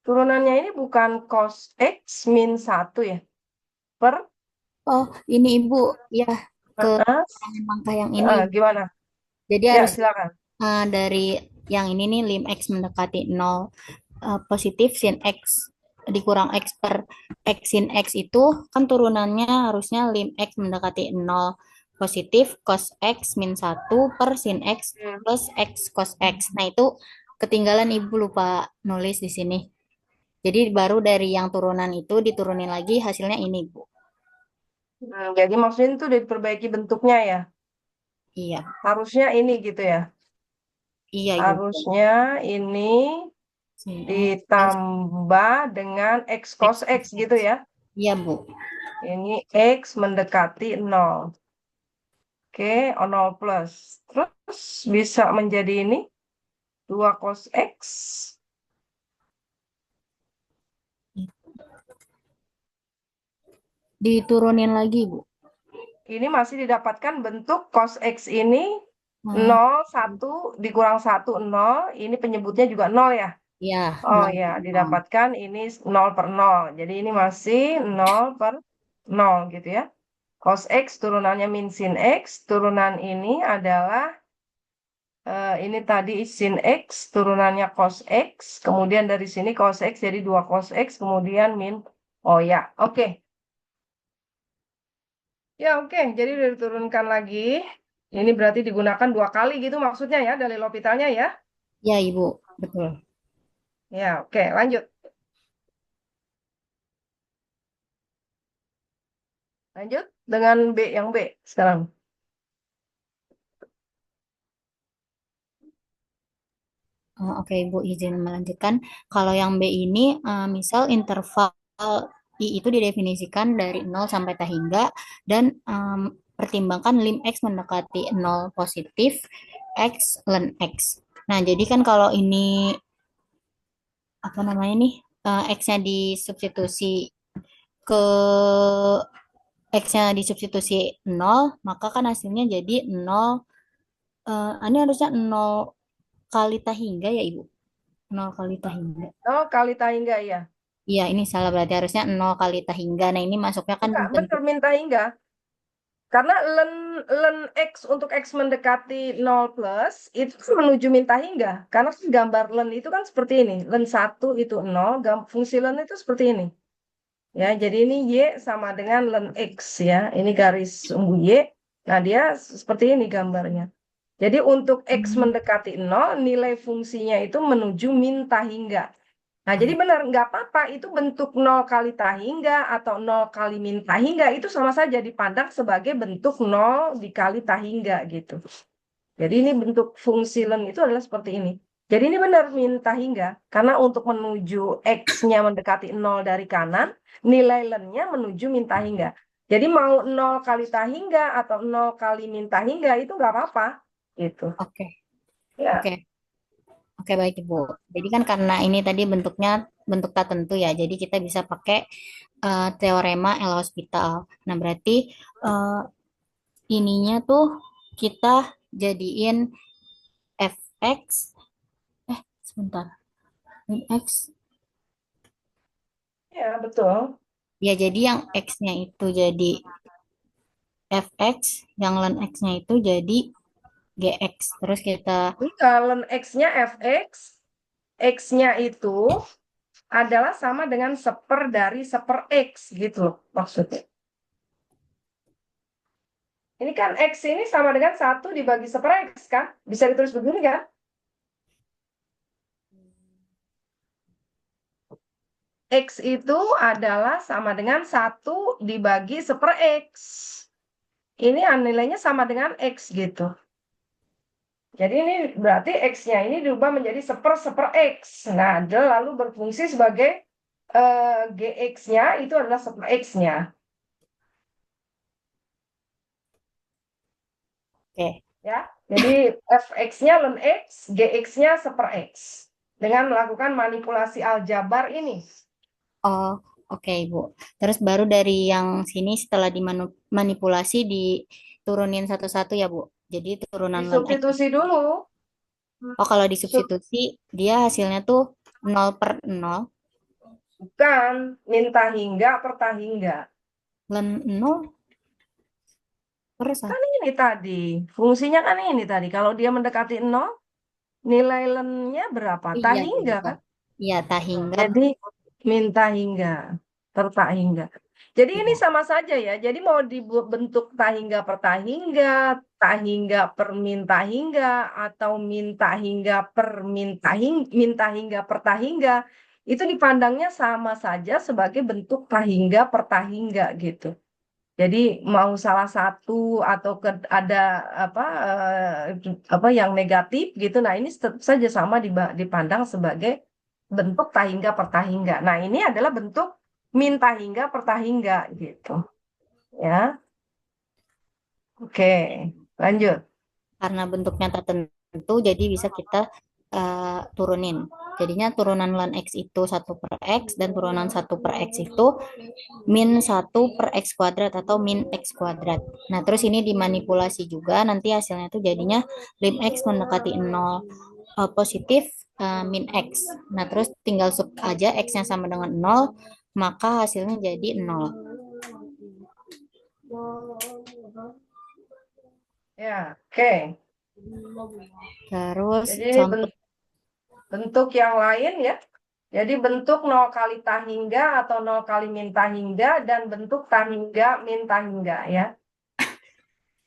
Turunannya ini bukan cos X min 1 ya. Per Oh, ini Ibu, ya ke Heeh. langkah yang ini. Gimana? Jadi Ya, harus silakan. dari yang ini nih lim X mendekati 0 positif sin X dikurang X per X sin X itu kan turunannya harusnya lim X mendekati 0 positif cos X min 1 per sin X Hmm. plus X cos X. Nah itu ketinggalan Ibu lupa nulis di sini. Jadi baru dari yang turunan itu diturunin lagi hasilnya ini Bu. Jadi maksudnya itu diperbaiki bentuknya ya. Iya, Harusnya ini gitu ya. iya Ibu. Harusnya ini Sin X plus ditambah dengan X X cos X cos gitu X. ya. Iya Bu. Ini X mendekati 0. Oke, 0 plus. Terus bisa menjadi ini 2 cos X. Diturunin lagi Bu. Ini masih didapatkan bentuk cos X ini Nah, 0, 1, dikurang 1, 0. Ini penyebutnya juga 0 ya. ya, Oh 0 ya, per 0. didapatkan ini 0 per 0. Jadi ini masih 0 per 0 gitu ya. Cos X turunannya min sin X. Turunan ini adalah ini tadi sin X, turunannya cos X. Kemudian dari sini cos X jadi 2 cos X. Kemudian min. Oh ya, oke. Ya oke, jadi udah diturunkan lagi. Ini berarti digunakan 2 kali gitu maksudnya ya dari L'Hopitalnya ya. Ya, Ibu. Betul. Ya oke, lanjut. Lanjut dengan B yang B sekarang. Oke, Ibu izin melanjutkan. Kalau yang B ini, misal interval I itu didefinisikan dari 0 sampai tak hingga dan pertimbangkan lim X mendekati 0 positif X ln X. Nah, jadi kan kalau ini, apa namanya nih, X-nya disubstitusi ke X-nya disubstitusi 0, maka kan hasilnya jadi 0, ini harusnya 0 kali tak hingga ya Ibu? 0 kali tak hingga. Oh, kali tahingga ya. Iya, ini salah berarti harusnya 0 kali tak hingga. Nah, ini masuknya kan Enggak, benar bentuk. minta hingga. Karena len X untuk X mendekati 0 plus itu kan menuju minta hingga. Karena kan gambar len itu kan seperti ini. Len 1 itu 0, fungsi len itu seperti ini. Ya, jadi ini Y sama dengan len X ya. Ini garis sumbu Y. Nah, dia seperti ini gambarnya. Jadi untuk X mendekati 0, nilai fungsinya itu menuju minta hingga. Nah, jadi benar, nggak apa-apa, itu bentuk 0 kali tahingga atau 0 kali min tahingga, itu sama saja dipandang sebagai bentuk 0 dikali tahingga gitu. Jadi ini bentuk fungsi len itu adalah seperti ini. Jadi ini benar min tahingga, karena untuk menuju X-nya mendekati 0 dari kanan, nilai lennya menuju min tahingga. Jadi mau 0 kali tahingga atau 0 kali min tahingga itu nggak apa-apa gitu. Oke, Ya. oke. Oke, baik Ibu. Jadi kan karena ini tadi bentuknya bentuk tak tentu ya. Jadi kita bisa pakai teorema El Hospital. Nah, berarti eh, ininya tuh kita jadiin fx sebentar. X. Ya, betul. Ya, jadi yang X-nya itu jadi fx, yang ln X-nya itu jadi gx. Terus kita Kalau X-nya fx, X-nya itu adalah sama dengan seper dari seper X gitu loh maksudnya. Ini kan X ini sama dengan 1 dibagi seper X kan? Bisa ditulis begini kan? X itu adalah sama dengan 1 dibagi seper X. Ini nilainya sama dengan X gitu. Jadi ini berarti X-nya ini diubah menjadi seper X. Nah, dia lalu berfungsi sebagai GX-nya itu adalah seper X-nya. oke. Ya, jadi fx-nya ln x, gx-nya seper x. Dengan melakukan manipulasi aljabar ini. Oh, oke Ibu. Terus baru dari yang sini setelah dimanipulasi diturunin satu-satu ya Bu. Jadi turunan ln X. Disubstitusi dulu. Oh, kalau Sub- disubstitusi dia hasilnya tuh 0 per 0. Bukan minta hingga per tahingga. Len 0 per 1. Kan ini tadi, fungsinya kan ini tadi. Kalau dia mendekati 0, nilai lennya berapa? Iya, Tak iya, hingga betul. kan? Iya, tak hingga. Jadi minta hingga, tak hingga. Jadi ini Iya. sama saja ya. Jadi mau dibuat bentuk tak hingga per tak hingga per minta hingga, atau minta hingga per minta hingga per tak hingga, itu dipandangnya sama saja sebagai bentuk tak hingga per tak hingga gitu. Jadi mau salah satu atau ada apa yang negatif gitu. Nah, ini tetap saja sama dipandang sebagai bentuk tahingga per tahingga. Nah, ini adalah bentuk min tahingga per tahingga gitu. Ya. Oke, lanjut. Karena bentuknya tertentu, jadi bisa kita turunin. Jadinya turunan len X itu 1 per X, dan turunan 1 per X itu min 1 per X kuadrat atau min X kuadrat. Nah, terus ini dimanipulasi juga, nanti hasilnya tuh jadinya lim X mendekati 0 positif min X. Nah, terus tinggal sub aja X-nya sama dengan 0, maka hasilnya jadi 0. Ya, oke. Terus Jadi contoh bentuk yang lain ya. Jadi bentuk 0 kali tahingga atau 0 kali min tahingga dan bentuk tahingga min tahingga ya.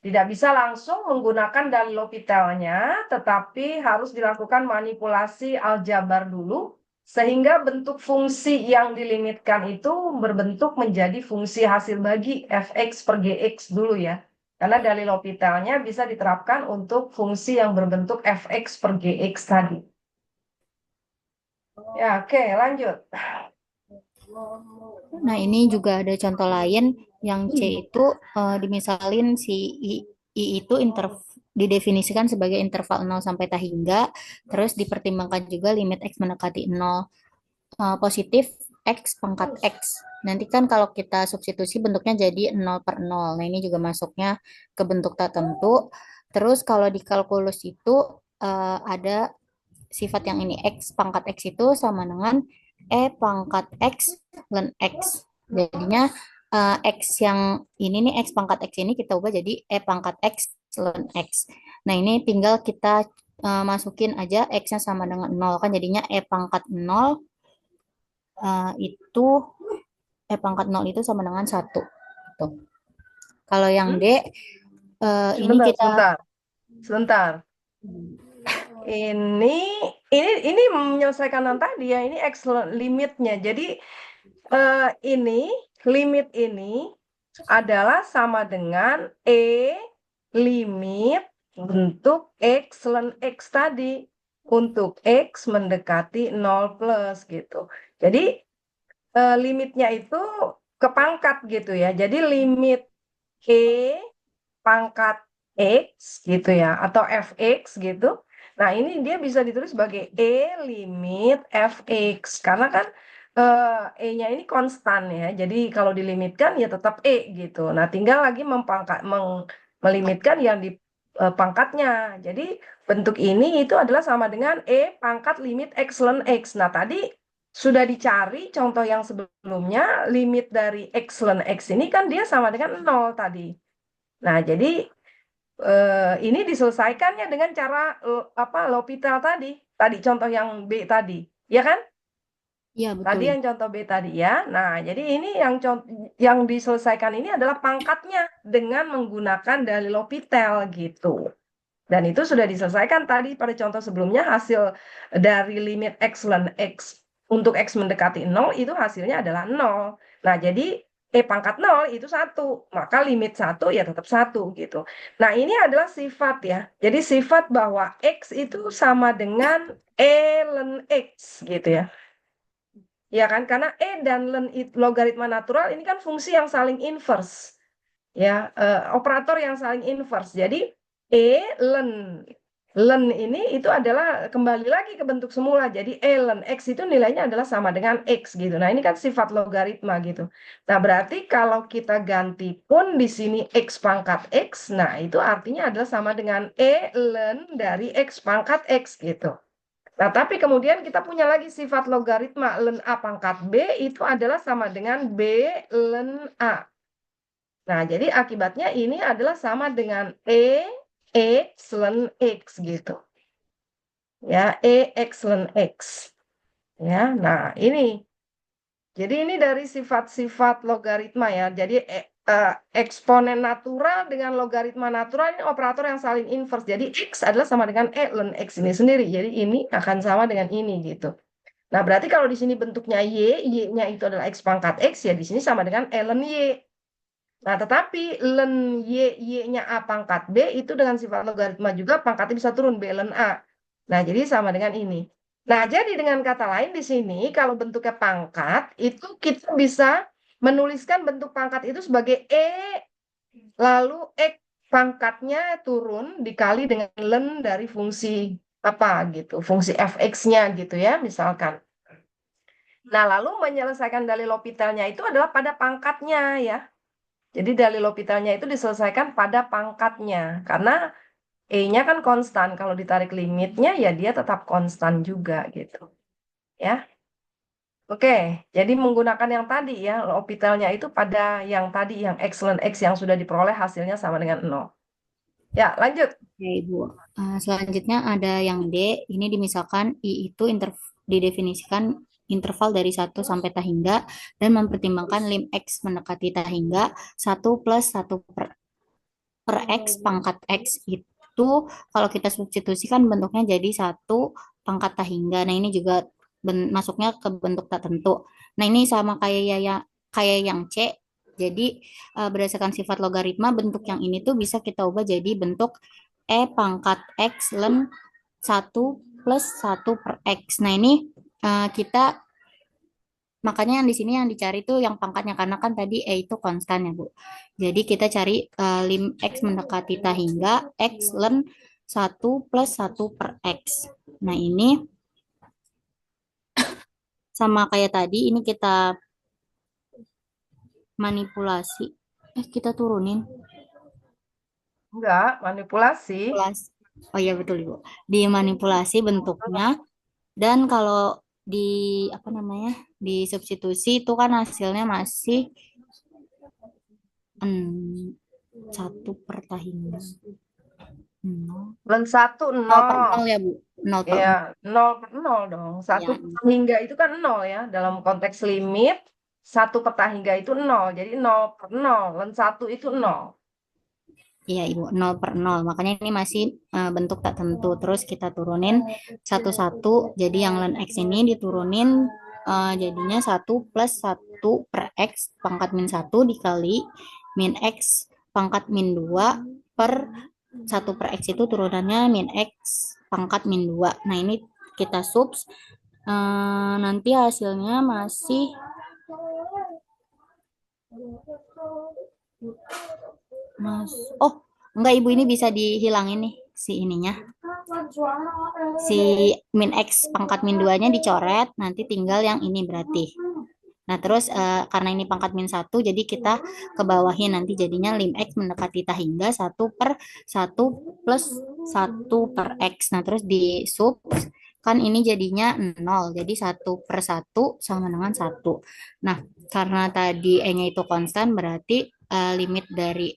Tidak bisa langsung menggunakan dalil L'Hopitalnya, tetapi harus dilakukan manipulasi aljabar dulu, sehingga bentuk fungsi yang dilimitkan itu berbentuk menjadi fungsi hasil bagi fx per gx dulu ya. Karena dalil L'Hopitalnya bisa diterapkan untuk fungsi yang berbentuk fx per gx tadi. Ya, oke, lanjut. Nah, ini juga ada contoh lain yang C itu dimisalin si I itu didefinisikan sebagai interval 0 sampai tak hingga, terus dipertimbangkan juga limit X mendekati 0 positif X pangkat X. Nanti kan kalau kita substitusi bentuknya jadi 0 per 0. Nah, ini juga masuknya ke bentuk tertentu. Terus kalau di kalkulus itu ada sifat yang ini X pangkat X itu sama dengan E pangkat X ln X. Jadinya X yang ini nih X pangkat X ini kita ubah jadi E pangkat X ln X. Nah, ini tinggal kita masukin aja X-nya sama dengan 0 kan jadinya E pangkat 0 itu E pangkat 0 itu sama dengan 1. Tuh. Kalau yang D ini kita Sebentar. Ini menyelesaikan yang tadi ya, ini X limitnya. Jadi ini limit ini adalah sama dengan E limit bentuk X ln X tadi untuk X mendekati 0 plus gitu. Jadi limitnya itu ke pangkat gitu ya. Jadi limit E pangkat X gitu ya, atau fx gitu. Nah, ini dia bisa ditulis sebagai E limit fx, karena kan E-nya ini konstan ya, jadi kalau dilimitkan ya tetap E gitu. Nah, tinggal lagi melimitkan yang di pangkatnya. Jadi bentuk ini itu adalah sama dengan E pangkat limit X ln X. Nah, tadi sudah dicari contoh yang sebelumnya, limit dari X ln X ini kan dia sama dengan 0 tadi. Nah, jadi ini diselesaikannya dengan cara L'Hopital tadi contoh yang B tadi, ya kan? ya Tadi betul. yang contoh B tadi ya. Nah, jadi ini yang diselesaikan ini adalah pangkatnya dengan menggunakan dalil L'Hopital gitu. Dan itu sudah diselesaikan tadi pada contoh sebelumnya, hasil dari limit X ln X untuk X mendekati 0 itu hasilnya adalah 0. Nah, jadi E pangkat 0 itu 1, maka limit 1 ya tetap 1 gitu. Nah, ini adalah sifat ya. Jadi sifat bahwa X itu sama dengan E ln X gitu ya. Ya kan? Karena E dan ln logaritma natural ini kan fungsi yang saling inverse. Ya, operator yang saling inverse. Jadi E ln ini itu adalah kembali lagi ke bentuk semula. Jadi E ln X itu nilainya adalah sama dengan X gitu. Nah, ini kan sifat logaritma gitu. Nah, berarti kalau kita ganti pun di sini X pangkat X, nah itu artinya adalah sama dengan E ln dari X pangkat X gitu. Nah, tapi kemudian kita punya lagi sifat logaritma ln A pangkat B itu adalah sama dengan B ln A. Nah, jadi akibatnya ini adalah sama dengan X ln X gitu. Ya, X ln X. Ya, nah ini. Jadi ini dari sifat-sifat logaritma ya. Jadi eksponen natural dengan logaritma natural ini operator yang saling inverse. Jadi X adalah sama dengan E ln X ini sendiri. Jadi ini akan sama dengan ini gitu. Nah, berarti kalau di sini bentuknya Y-nya itu adalah X pangkat X, ya di sini sama dengan E ln Y. Nah, tetapi ln Y-nya A pangkat B itu dengan sifat logaritma juga pangkatnya bisa turun B ln A. Nah, jadi sama dengan ini. Nah, jadi dengan kata lain di sini kalau bentuknya pangkat itu kita bisa menuliskan bentuk pangkat itu sebagai E lalu X pangkatnya turun dikali dengan ln dari fungsi apa gitu, fungsi fx-nya gitu ya, misalkan. Nah, lalu menyelesaikan dalil L'Hopitalnya itu adalah pada pangkatnya ya. Jadi dalil L'Hopitalnya itu diselesaikan pada pangkatnya. Karena E-nya kan konstan. Kalau ditarik limitnya ya dia tetap konstan juga gitu. Ya. Oke, jadi menggunakan yang tadi ya, L'Hopitalnya itu pada yang tadi, yang excellent X yang sudah diperoleh hasilnya sama dengan 0. Ya, lanjut. Oke, Ibu. Selanjutnya ada yang D. Ini dimisalkan I itu didefinisikan interval dari 1 sampai tahingga dan mempertimbangkan lim X mendekati tahingga 1 plus 1 per X pangkat X itu kalau kita substitusikan bentuknya jadi 1 pangkat tahingga. Nah, ini juga masuknya ke bentuk tak tentu. Nah, ini sama kayak yang C. Jadi berdasarkan sifat logaritma bentuk yang ini tuh bisa kita ubah jadi bentuk E pangkat X ln 1 plus 1 per X. Nah, ini kita makanya yang di sini yang dicari tuh yang pangkatnya karena kan tadi E itu konstan ya, Bu. Jadi kita cari lim X mendekati tahingga X ln 1 plus 1 per X. Nah, ini sama kayak tadi, ini kita manipulasi. Kita turunin. Enggak, manipulasi. Oh iya betul, Ibu. Dimanipulasi bentuknya dan kalau di apa namanya? Di substitusi itu kan hasilnya masih 1 per tahingga. Ln 1, 0 per 0. 0 ya, Bu. 0 per Ya, 0. 0 per 0 dong. Satu Ya, per hingga itu kan 0 ya. Dalam konteks limit, 1 per hingga itu 0. Jadi 0 per 0. Ln 1 itu 0. iya, Ibu. 0 per 0. Makanya ini masih bentuk tak tentu. Terus kita turunin satu-satu. Jadi yang ln X ini diturunin jadinya 1 plus 1 per X pangkat min 1 dikali min X pangkat min 2 per 1 per X itu turunannya min X pangkat min 2. Nah, ini kita subs. Nanti hasilnya masih oh enggak, Ibu, ini bisa dihilangin nih si ininya, si min X pangkat min 2 nya dicoret, nanti tinggal yang ini berarti. Nah, terus karena ini pangkat min 1 jadi kita ke bawahin nanti jadinya lim X mendekati tahingga 1 plus 1 per X. Nah, terus di sub kan ini jadinya 0. Jadi 1 per 1 sama dengan 1. Nah, karena tadi E-nya itu konstan berarti limit dari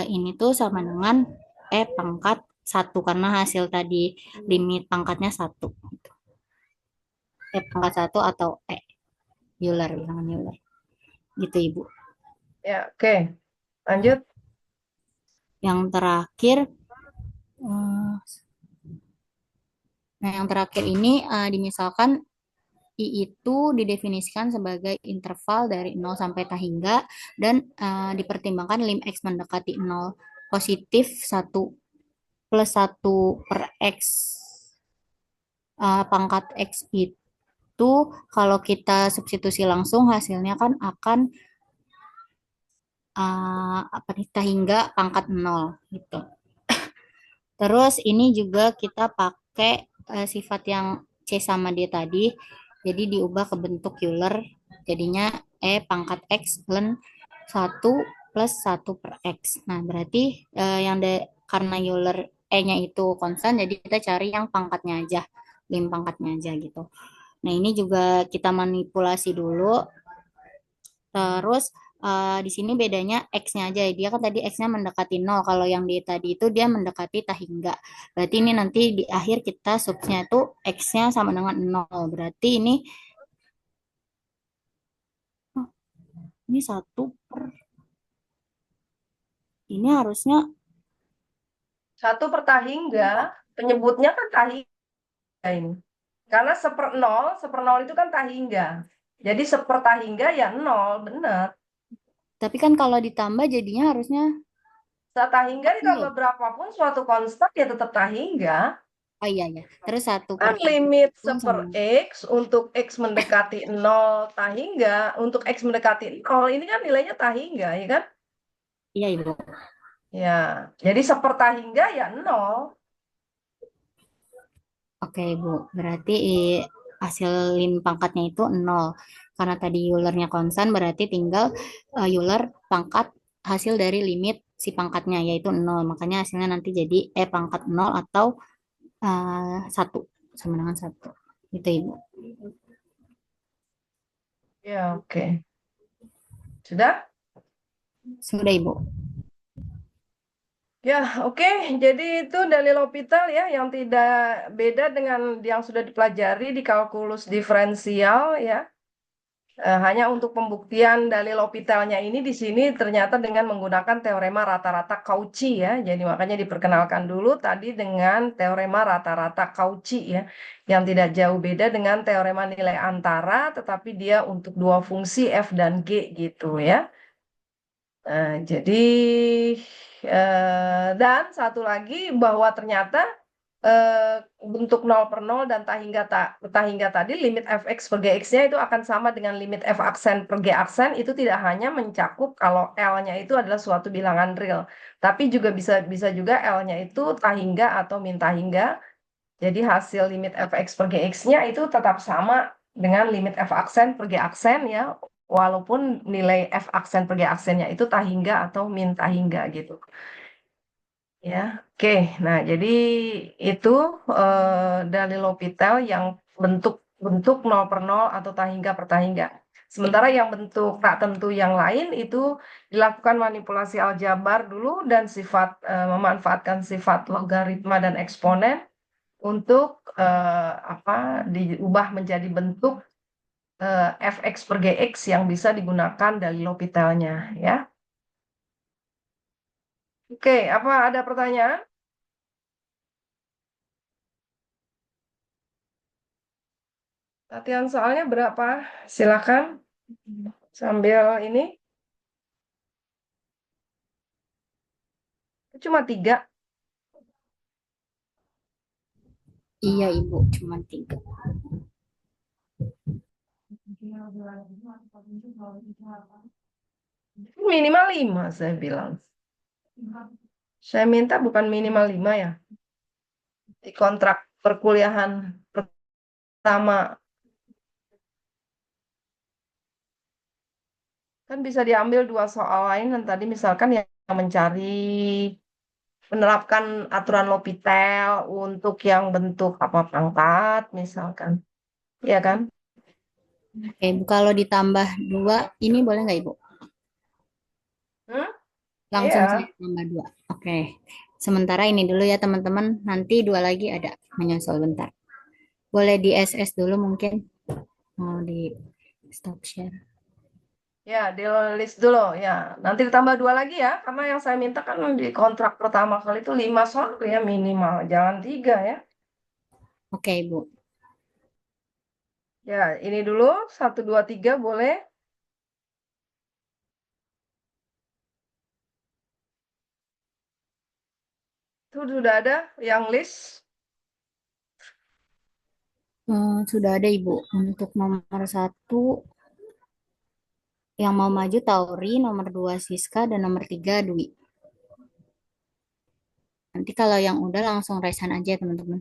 ini tuh sama dengan E pangkat 1 karena hasil tadi limit pangkatnya 1. E pangkat 1 atau E. Euler, bilangan Euler. Gitu, Ibu. Ya, oke. Lanjut. Yang terakhir, nah yang terakhir ini dimisalkan I itu didefinisikan sebagai interval dari 0 sampai tahingga dan dipertimbangkan lim X mendekati 0 positif 1 plus 1 per X pangkat X itu kalau kita substitusi langsung hasilnya kan akan apa nih, tahingga pangkat 0 gitu. Terus ini juga kita pakai sifat yang C sama D tadi. Jadi diubah ke bentuk Euler. Jadinya E pangkat X ln 1 plus 1 per X. Nah, berarti karena Euler E-nya itu konstan, jadi kita cari yang pangkatnya aja. Lim pangkatnya aja gitu. Nah, ini juga kita manipulasi dulu. Terus Di sini bedanya X-nya aja. Dia kan tadi X-nya mendekati 0. Kalau yang di tadi itu dia mendekati tahingga. Berarti ini nanti di akhir kita subsnya itu X-nya sama dengan 0. Berarti oh, ini 1/, ini harusnya 1/tahingga, penyebutnya kan tahingga ini. Karena 1/0 itu kan tahingga. Jadi 1/tahingga ya 0, benar. tapi kan kalau ditambah jadinya harusnya Tahingga iya. ditambah berapapun suatu konstan ya tetap tahingga. Oh iya ya. Terus 1 per Kan limit pun sama. X untuk X mendekati 0 tahingga, untuk X mendekati 0 ini kan nilainya tahingga, ya kan? Iya Ibu. Ya, jadi 1/tahingga ya 0. Oke Ibu. Berarti hasil lim pangkatnya itu 0. Karena tadi Eulernya konstan berarti tinggal Euler pangkat hasil dari limit si pangkatnya yaitu 0. Makanya hasilnya nanti jadi pangkat 0 atau 1 sama dengan 1. Itu Ibu. Ya, oke. Sudah? Sudah Ibu. Ya, oke. Jadi itu dalil L'Hopital ya yang tidak beda dengan yang sudah dipelajari di kalkulus diferensial ya. Hanya untuk pembuktian dalil L'Hopitalnya ini di sini ternyata dengan menggunakan teorema rata-rata Cauchy ya. Jadi makanya diperkenalkan dulu tadi dengan teorema rata-rata Cauchy ya, yang tidak jauh beda dengan teorema nilai antara, tetapi dia untuk dua fungsi f dan g gitu ya. Jadi dan satu lagi bahwa ternyata bentuk 0/0 dan tahingga tadi limit fx per gx-nya itu akan sama dengan limit f aksen per g aksen, itu tidak hanya mencakup kalau L-nya itu adalah suatu bilangan real, tapi juga bisa juga L-nya itu tahingga atau min tahingga. Jadi hasil limit fx per gx-nya itu tetap sama dengan limit f aksen per g aksen ya, walaupun nilai f aksen per g aksennya itu tahingga atau min tahingga gitu. Ya, oke. Nah, jadi itu dalil L'Hopital yang bentuk 0/0 atau tahingga per tahingga. Sementara yang bentuk tak tentu yang lain itu dilakukan manipulasi aljabar dulu dan memanfaatkan sifat logaritma dan eksponen untuk diubah menjadi bentuk fx per gx yang bisa digunakan dalil L'Hopitalnya ya. Oke, apa ada pertanyaan? Latihan soalnya berapa? Silakan sambil ini. Cuma 3. Iya Ibu, cuma 3. Minimal 5 saya bilang. Saya minta bukan minimal 5 ya. Di kontrak perkuliahan pertama. Kan bisa diambil 2 soal lain dan tadi misalkan yang menerapkan aturan L'Hopital untuk yang bentuk apa pangkat misalkan. Ya kan? Oke, Ibu, kalau ditambah 2, ini boleh nggak Ibu? Hmm? Langsung Iya. saya tambah 2. Oke. Sementara ini dulu ya teman-teman. Nanti 2 lagi ada menyusul bentar. Boleh di SS dulu mungkin. Mau di stop share. Ya, di list dulu ya. Nanti ditambah 2 lagi ya, karena yang saya minta kan di kontrak pertama kali itu 5 soal ya minimal, jangan 3 ya. Oke, Ibu. Ya, ini dulu 1, 2, 3 boleh. Itu sudah ada yang list. Sudah ada Ibu. Untuk nomor 1 yang mau maju Tauri, nomor 2 Siska, dan nomor 3 Dwi. Nanti kalau yang udah langsung raisan aja teman-teman.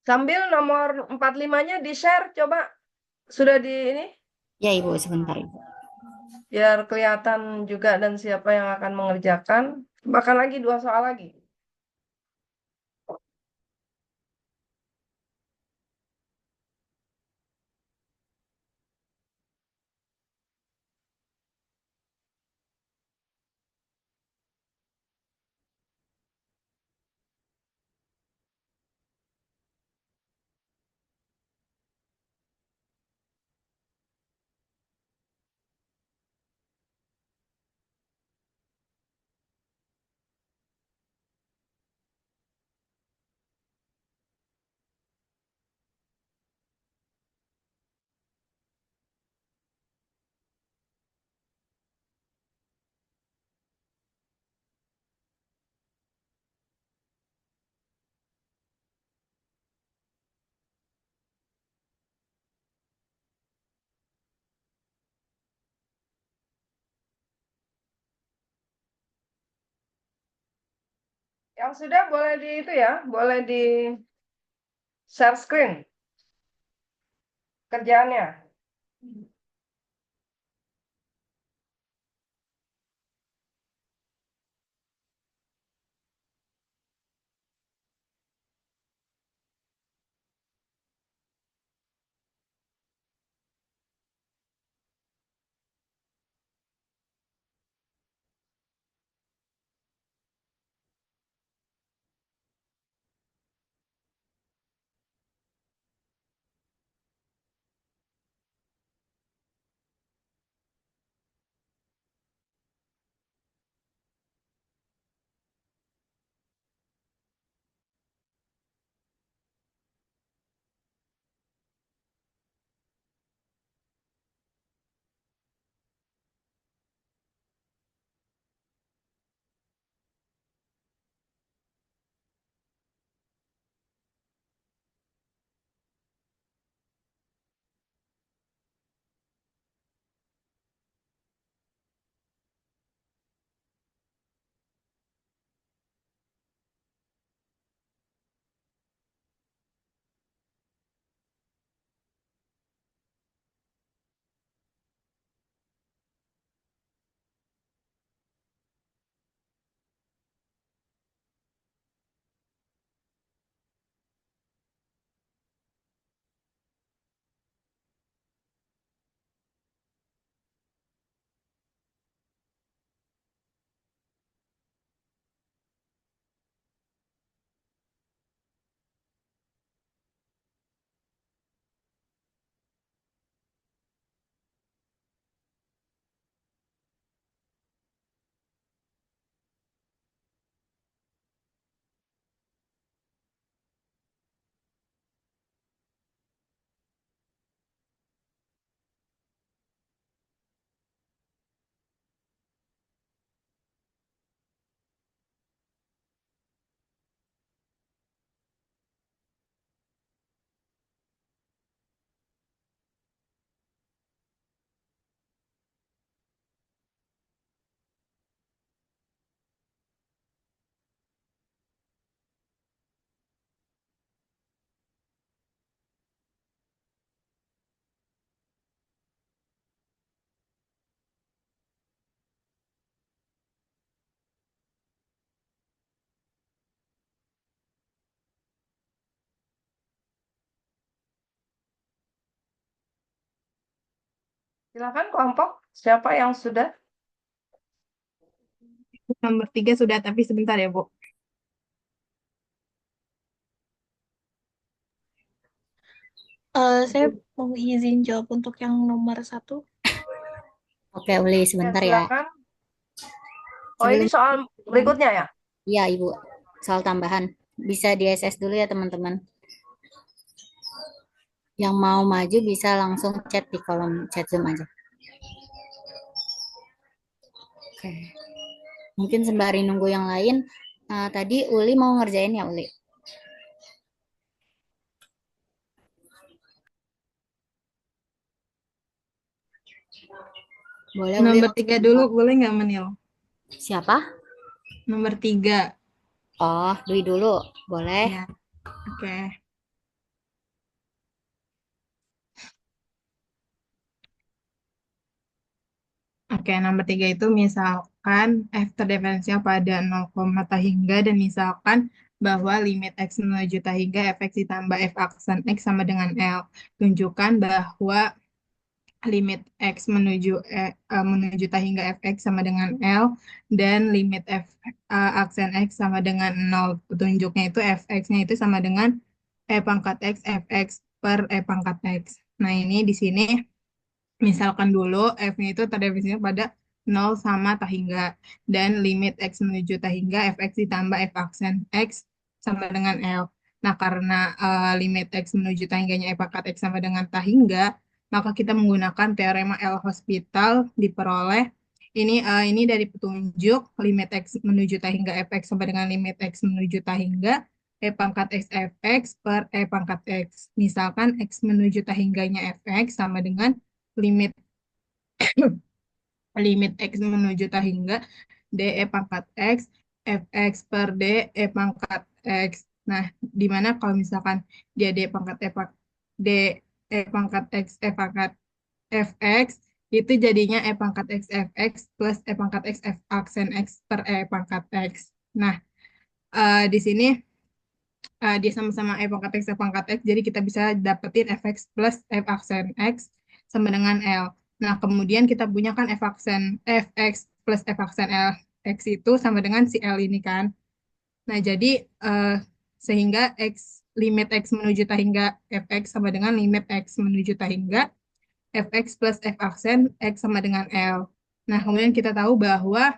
Sambil nomor 45-nya di-share coba. Sudah di ini Ya Ibu, sebentar Ibu. biar kelihatan juga dan siapa yang akan mengerjakan. Bahkan lagi 2 soal lagi. Yang sudah boleh di itu ya, boleh di share screen kerjaannya. Silakan kelompok, siapa yang sudah? Nomor 3 sudah, tapi sebentar ya, Bu. Saya mau izin jawab untuk yang nomor 1. Oke, Uli, Ya, sebentar ya. silakan. Oh, ini Sebelum soal berikutnya ya? Iya, Ibu, soal tambahan. Bisa di SS dulu ya, teman-teman. Yang mau maju bisa langsung chat di kolom chat Zoom aja. Oke. Mungkin sembari nunggu yang lain, tadi Uli mau ngerjain ya, Uli? Boleh, Uli. Nomor 3 dulu, boleh nggak, Menil? Siapa? Nomor 3. Oh, Dwi dulu. Boleh. Ya, oke. Oke, nomor 3 itu misalkan f terdiferensial pada 0, hingga dan misalkan bahwa limit x menuju hingga fx ditambah f aksen x sama dengan L. Tunjukkan bahwa limit x menuju hingga fx sama dengan L dan limit f aksen x sama dengan 0. Petunjuknya itu fx-nya itu sama dengan e pangkat x fx per e pangkat x. Nah, ini di sini misalkan dulu f-nya itu terdefinisinya pada 0 sama hingga dan limit x menuju hingga fx ditambah f aksen x sama dengan L. Nah, karena limit x menuju hingganya f pangkat x sama dengan hingga, maka kita menggunakan teorema L-Hospital diperoleh ini dari petunjuk limit x menuju hingga fx sama dengan limit x menuju hingga e pangkat x fx per e pangkat x. Misalkan x menuju hingganya fx sama dengan limit limit x menuju hingga de pangkat x fx per d e pangkat x. Nah, di mana kalau misalkan dia d pangkat d e pangkat x e pangkat fx, itu jadinya e pangkat x fx plus e pangkat x f aksen x per e pangkat x. Nah, di sini dia sama-sama f pangkat x, f pangkat x, jadi kita bisa dapetin fx plus f aksen x sama dengan L. Nah, kemudian kita punya kan f aksen fx plus f aksen L x itu sama dengan si L ini kan. Nah, jadi sehingga limit x menuju tahingga fx sama dengan limit x menuju tahingga fx plus f aksen x sama dengan L. Nah, kemudian kita tahu bahwa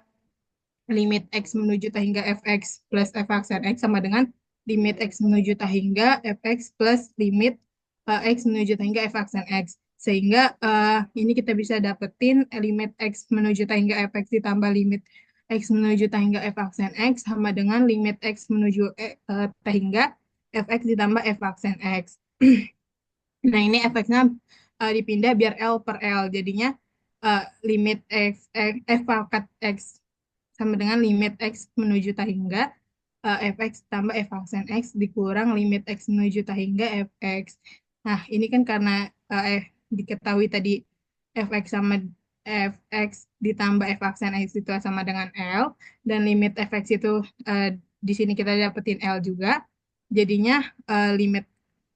limit x menuju tahingga fx plus f aksen x sama dengan limit x menuju tahingga fx plus limit x menuju tahingga f aksen x. Sehingga ini kita bisa dapetin limit x menuju tahingga fx ditambah limit x menuju tahingga f aksen x sama dengan limit x menuju tahingga fx ditambah f aksen x. Nah, ini fx-nya dipindah biar L per L. Jadinya limit f pangkat x sama dengan limit x menuju tahingga fx tambah f aksen x dikurang limit x menuju tahingga fx. Nah, ini kan karena diketahui tadi fx sama fx ditambah f aksen x itu sama dengan L, dan limit fx itu di sini kita dapetin L juga. Jadinya limit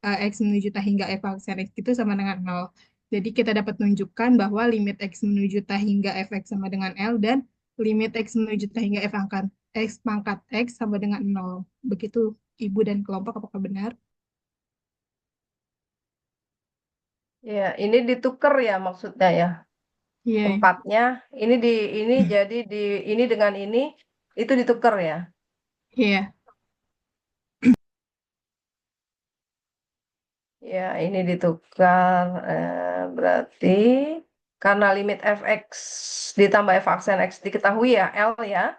x menuju tahingga f aksen x itu sama dengan 0. Jadi kita dapat menunjukkan bahwa limit x menuju tahingga fx sama dengan L dan limit x menuju tahingga f pangkat x sama dengan 0. Begitu Ibu dan kelompok, apakah benar? Ya, ini ditukar ya maksudnya ya. Iya. Tempatnya ini jadi ini dengan ini itu ditukar ya. Iya. Ya, ini ditukar berarti karena limit fx ditambah f aksen x diketahui ya L ya.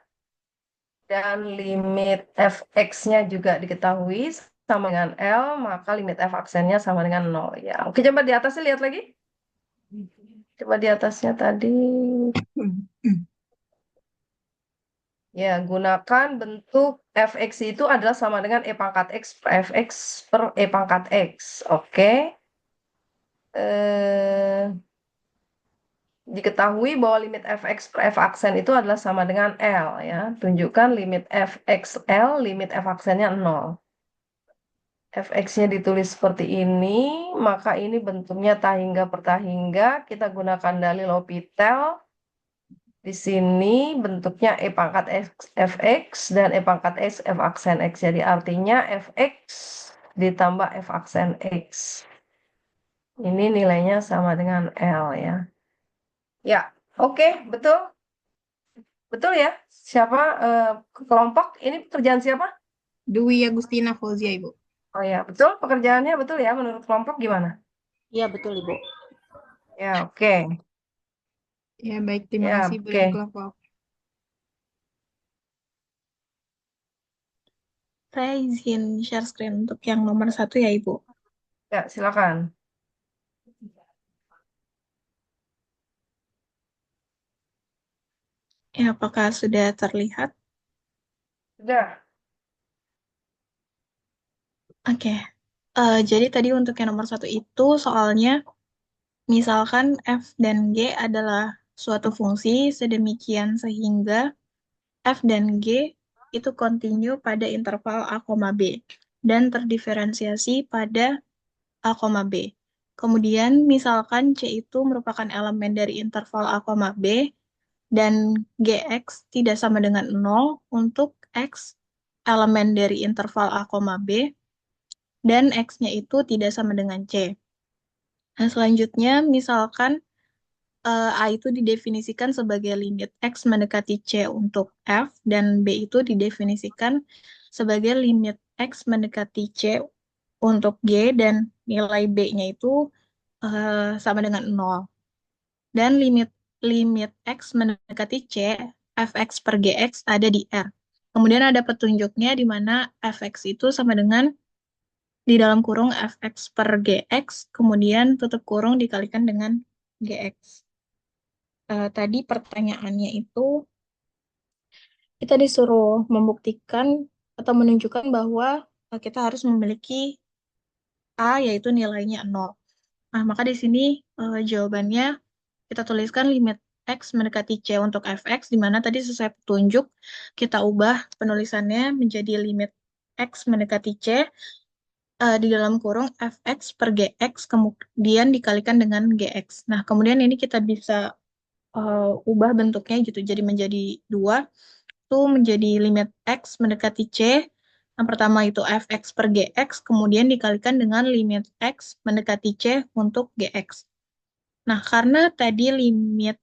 Dan limit fx-nya juga diketahui sama dengan L, maka limit f aksennya sama dengan 0 ya. Oke, coba di atasnya lihat lagi. Coba di atasnya tadi. Ya, gunakan bentuk fx itu adalah sama dengan e pangkat x per fx per e pangkat x. Oke. Diketahui bahwa limit fx per f aksen itu adalah sama dengan L ya. Tunjukkan limit fxl, limit f aksennya 0. fx-nya ditulis seperti ini, maka ini bentuknya tahingga per tahingga. Kita gunakan dalil L'Hopital. Di sini bentuknya e pangkat x fx dan e pangkat x f aksen x. Jadi artinya fx ditambah f aksen x. Ini nilainya sama dengan L ya. Ya, oke, betul. Betul ya? Siapa kelompok? Ini pekerjaan siapa? Dwi Agustina Fauzia, Ibu. Oh ya, betul. Pekerjaannya betul ya menurut kelompok gimana? Iya, betul, Ibu. Ya, oke. Ya, baik. Terima Ya, kasih, Ibu oke. dan kelompok. Saya izin share screen untuk yang nomor 1 ya, Ibu. Ya, silakan. Ya, apakah sudah terlihat? Sudah. Oke. Jadi tadi untuk yang nomor 1 itu soalnya misalkan f dan g adalah suatu fungsi sedemikian sehingga f dan g itu kontinu pada interval a, B dan terdiferensiasi pada a, B. Kemudian misalkan c itu merupakan elemen dari interval a, B dan gx tidak sama dengan 0 untuk x elemen dari interval a, B dan x-nya itu tidak sama dengan c. Nah, selanjutnya misalkan A itu didefinisikan sebagai limit X mendekati C untuk F, dan B itu didefinisikan sebagai limit X mendekati C untuk G, dan nilai B-nya itu sama dengan 0. Dan limit X mendekati C, Fx per Gx ada di R. Kemudian ada petunjuknya di mana Fx itu sama dengan di dalam kurung Fx per Gx, kemudian tutup kurung dikalikan dengan Gx. Tadi pertanyaannya itu kita disuruh membuktikan atau menunjukkan bahwa kita harus memiliki A, yaitu nilainya 0. Nah, maka di sini jawabannya kita tuliskan limit X mendekati C untuk fx, di mana tadi sesuai petunjuk, kita ubah penulisannya menjadi limit X mendekati C, di dalam kurung fx per gx, kemudian dikalikan dengan gx. Nah, kemudian ini kita bisa ubah bentuknya gitu, jadi menjadi 2, itu menjadi limit X mendekati C. Yang pertama itu fx per gx, kemudian dikalikan dengan limit X mendekati C untuk gx. Nah, karena tadi limit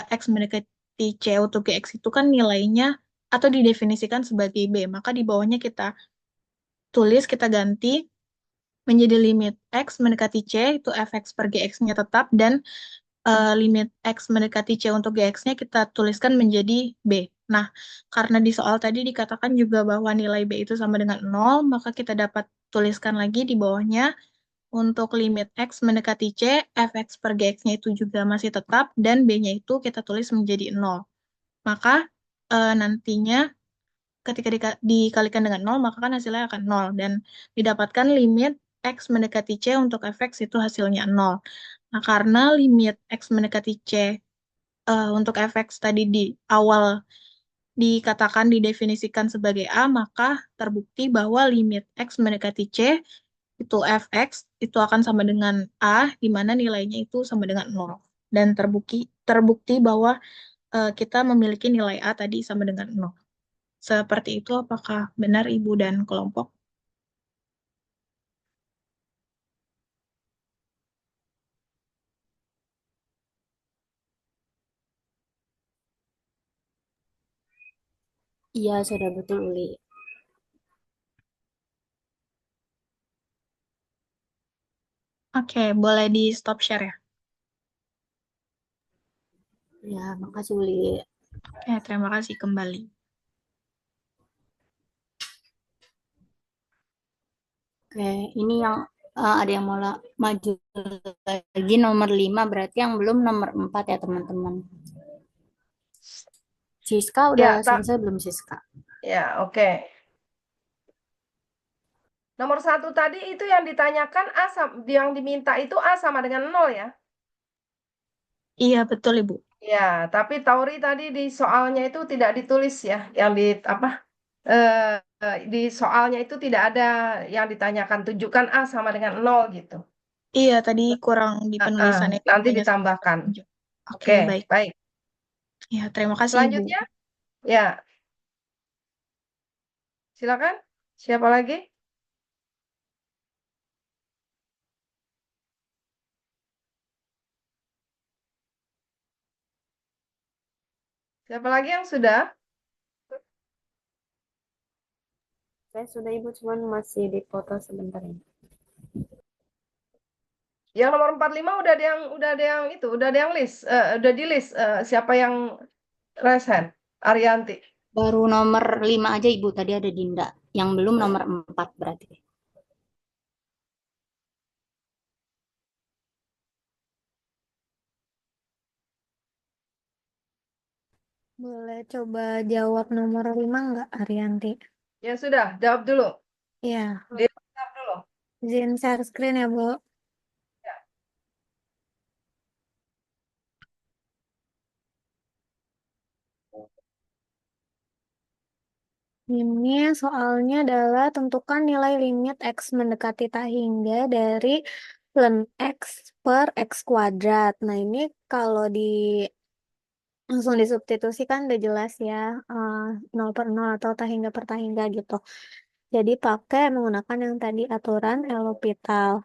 X mendekati C untuk gx itu kan nilainya atau didefinisikan sebagai B, maka di bawahnya kita tulis, kita ganti menjadi limit X mendekati C, itu fx per gx-nya tetap, dan limit X mendekati C untuk gx-nya kita tuliskan menjadi B. Nah, karena di soal tadi dikatakan juga bahwa nilai B itu sama dengan 0, maka kita dapat tuliskan lagi di bawahnya untuk limit X mendekati C, fx per gx-nya itu juga masih tetap, dan B-nya itu kita tulis menjadi 0. Maka nantinya ketika dikalikan dengan 0, maka kan hasilnya akan 0. Dan didapatkan limit X mendekati C untuk fx itu hasilnya 0. Nah, karena limit X mendekati C untuk fx tadi di awal dikatakan didefinisikan sebagai A, maka terbukti bahwa limit X mendekati C itu fx itu akan sama dengan A, di mana nilainya itu sama dengan 0. Dan terbukti bahwa kita memiliki nilai A tadi sama dengan 0. Seperti itu, apakah benar Ibu dan kelompok? Iya, sudah betul, Uli. Oke, boleh di stop share ya? Ya, makasih, Uli. Oke, terima kasih kembali. Oke, ini yang ada yang mau maju lagi nomor 5, berarti yang belum nomor 4 ya, teman-teman. Siska udah Ya, selesai belum, Siska? ya, oke. Nomor 1 tadi itu yang ditanyakan yang diminta itu A sama dengan 0 ya? Iya, betul Ibu. Ya, tapi Tauri tadi di soalnya itu tidak ditulis ya, yang di apa? Di soalnya itu tidak ada yang ditanyakan tunjukkan A sama dengan 0 gitu. Iya, tadi kurang di penulisannya. Nanti hanya ditambahkan. Oke, baik. Baik. Ya, terima kasih Ibu. Selanjutnya, ya, silakan. Siapa lagi? Siapa lagi yang sudah? Saya sudah Ibu, cuman masih dipoto sebentar ya. Yang nomor 45 udah ada yang itu, udah ada yang list, udah di list siapa yang resen? Arianti. Baru nomor 5 aja, Ibu. Tadi ada Dinda. Yang belum nomor 4 berarti. Boleh coba jawab nomor 5 nggak, Arianti? Ya sudah, jawab dulu. Iya, Jawab dulu. izin share screen ya, Bu. Ini soalnya adalah tentukan nilai limit X mendekati tak hingga dari ln X per X kuadrat. Nah, ini kalau langsung disubstitusikan udah jelas ya, 0 per 0 atau tak hingga per tak hingga gitu. Jadi pakai menggunakan yang tadi aturan L'Hopital.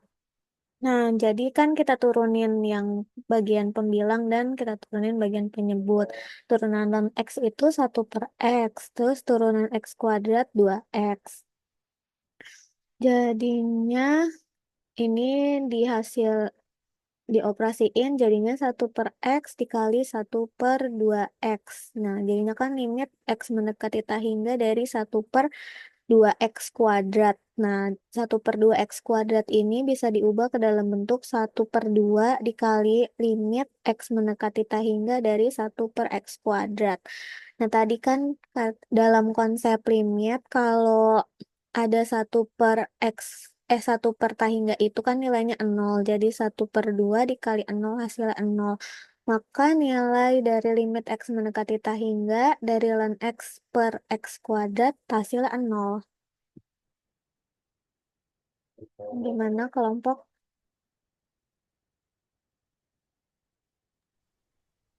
Nah, jadi kan kita turunin yang bagian pembilang dan kita turunin bagian penyebut. Turunan ln X itu 1 per X, terus turunan X kuadrat 2X. Jadinya ini di hasil dioperasiin jadinya 1 per X dikali 1 per 2X. Nah, jadinya kan limit X mendekati tak hingga dari 1 per 2X kuadrat. Nah, 1 per 2X kuadrat ini bisa diubah ke dalam bentuk 1 per 2 dikali limit X mendekati tak hingga dari 1 per X kuadrat. Nah, tadi kan dalam konsep limit, kalau ada 1 per itu kan nilainya 0. Jadi 1/2 dikali 0 hasilnya 0. Maka nilai dari limit X mendekati tak hingga dari ln X per X kuadrat hasilnya 0. Gimana kelompok?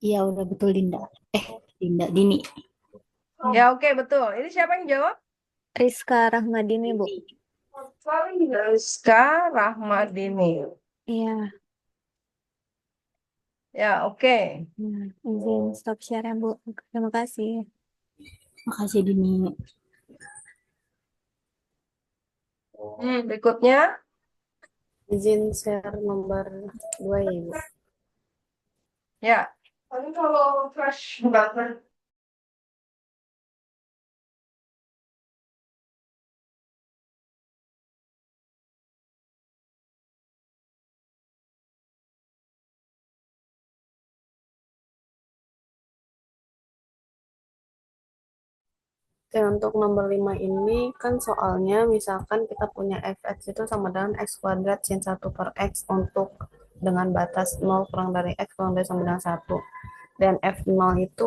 Iya, udah betul Dinda. Dini. Ya, oke, betul. Ini siapa yang jawab? Rizka Rahmadini, Bu. Rizka Rahmadini. Iya. Ya, oke. Nah, izin stop share ya, Bu. Terima kasih. Makasih Dini. Berikutnya. Izin share nomor 2 ya, Ibu. Ya. Tapi kalau fresh banget. Oke, untuk nomor 5 ini kan soalnya misalkan kita punya fx itu sama dengan x kuadrat sin 1 per x untuk dengan batas 0 kurang dari x kurang dari sama dengan 1. Dan f0 itu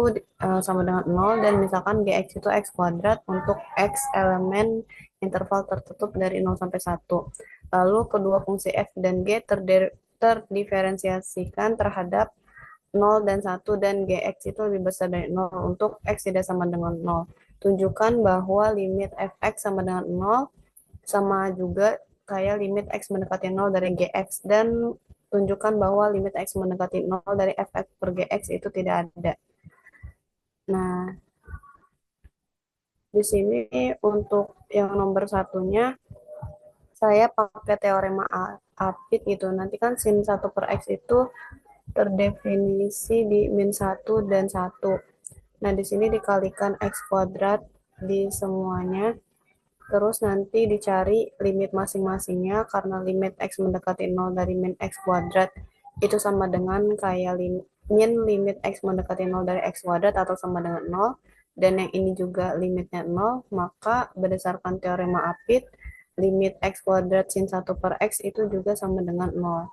sama dengan 0 dan misalkan gx itu x kuadrat untuk x elemen interval tertutup dari 0 sampai 1. Lalu kedua fungsi f dan g terdiferensiasikan terhadap 0 dan 1 dan gx itu lebih besar dari 0 untuk x tidak sama dengan 0. Tunjukkan bahwa limit fx sama dengan 0 sama juga kayak limit x mendekati 0 dari gx dan tunjukkan bahwa limit x mendekati 0 dari fx per gx itu tidak ada. Nah, di sini untuk yang nomor satunya saya pakai teorema Apit gitu. Nanti kan sin 1 per x itu terdefinisi di min 1 dan 1. Nah, di sini dikalikan x kuadrat di semuanya. Terus nanti dicari limit masing-masingnya karena limit x mendekati 0 dari min x kuadrat itu sama dengan kayak min limit x mendekati 0 dari x kuadrat atau sama dengan 0. Dan yang ini juga limitnya 0, maka berdasarkan teorema Apit, limit x kuadrat sin 1 per x itu juga sama dengan 0.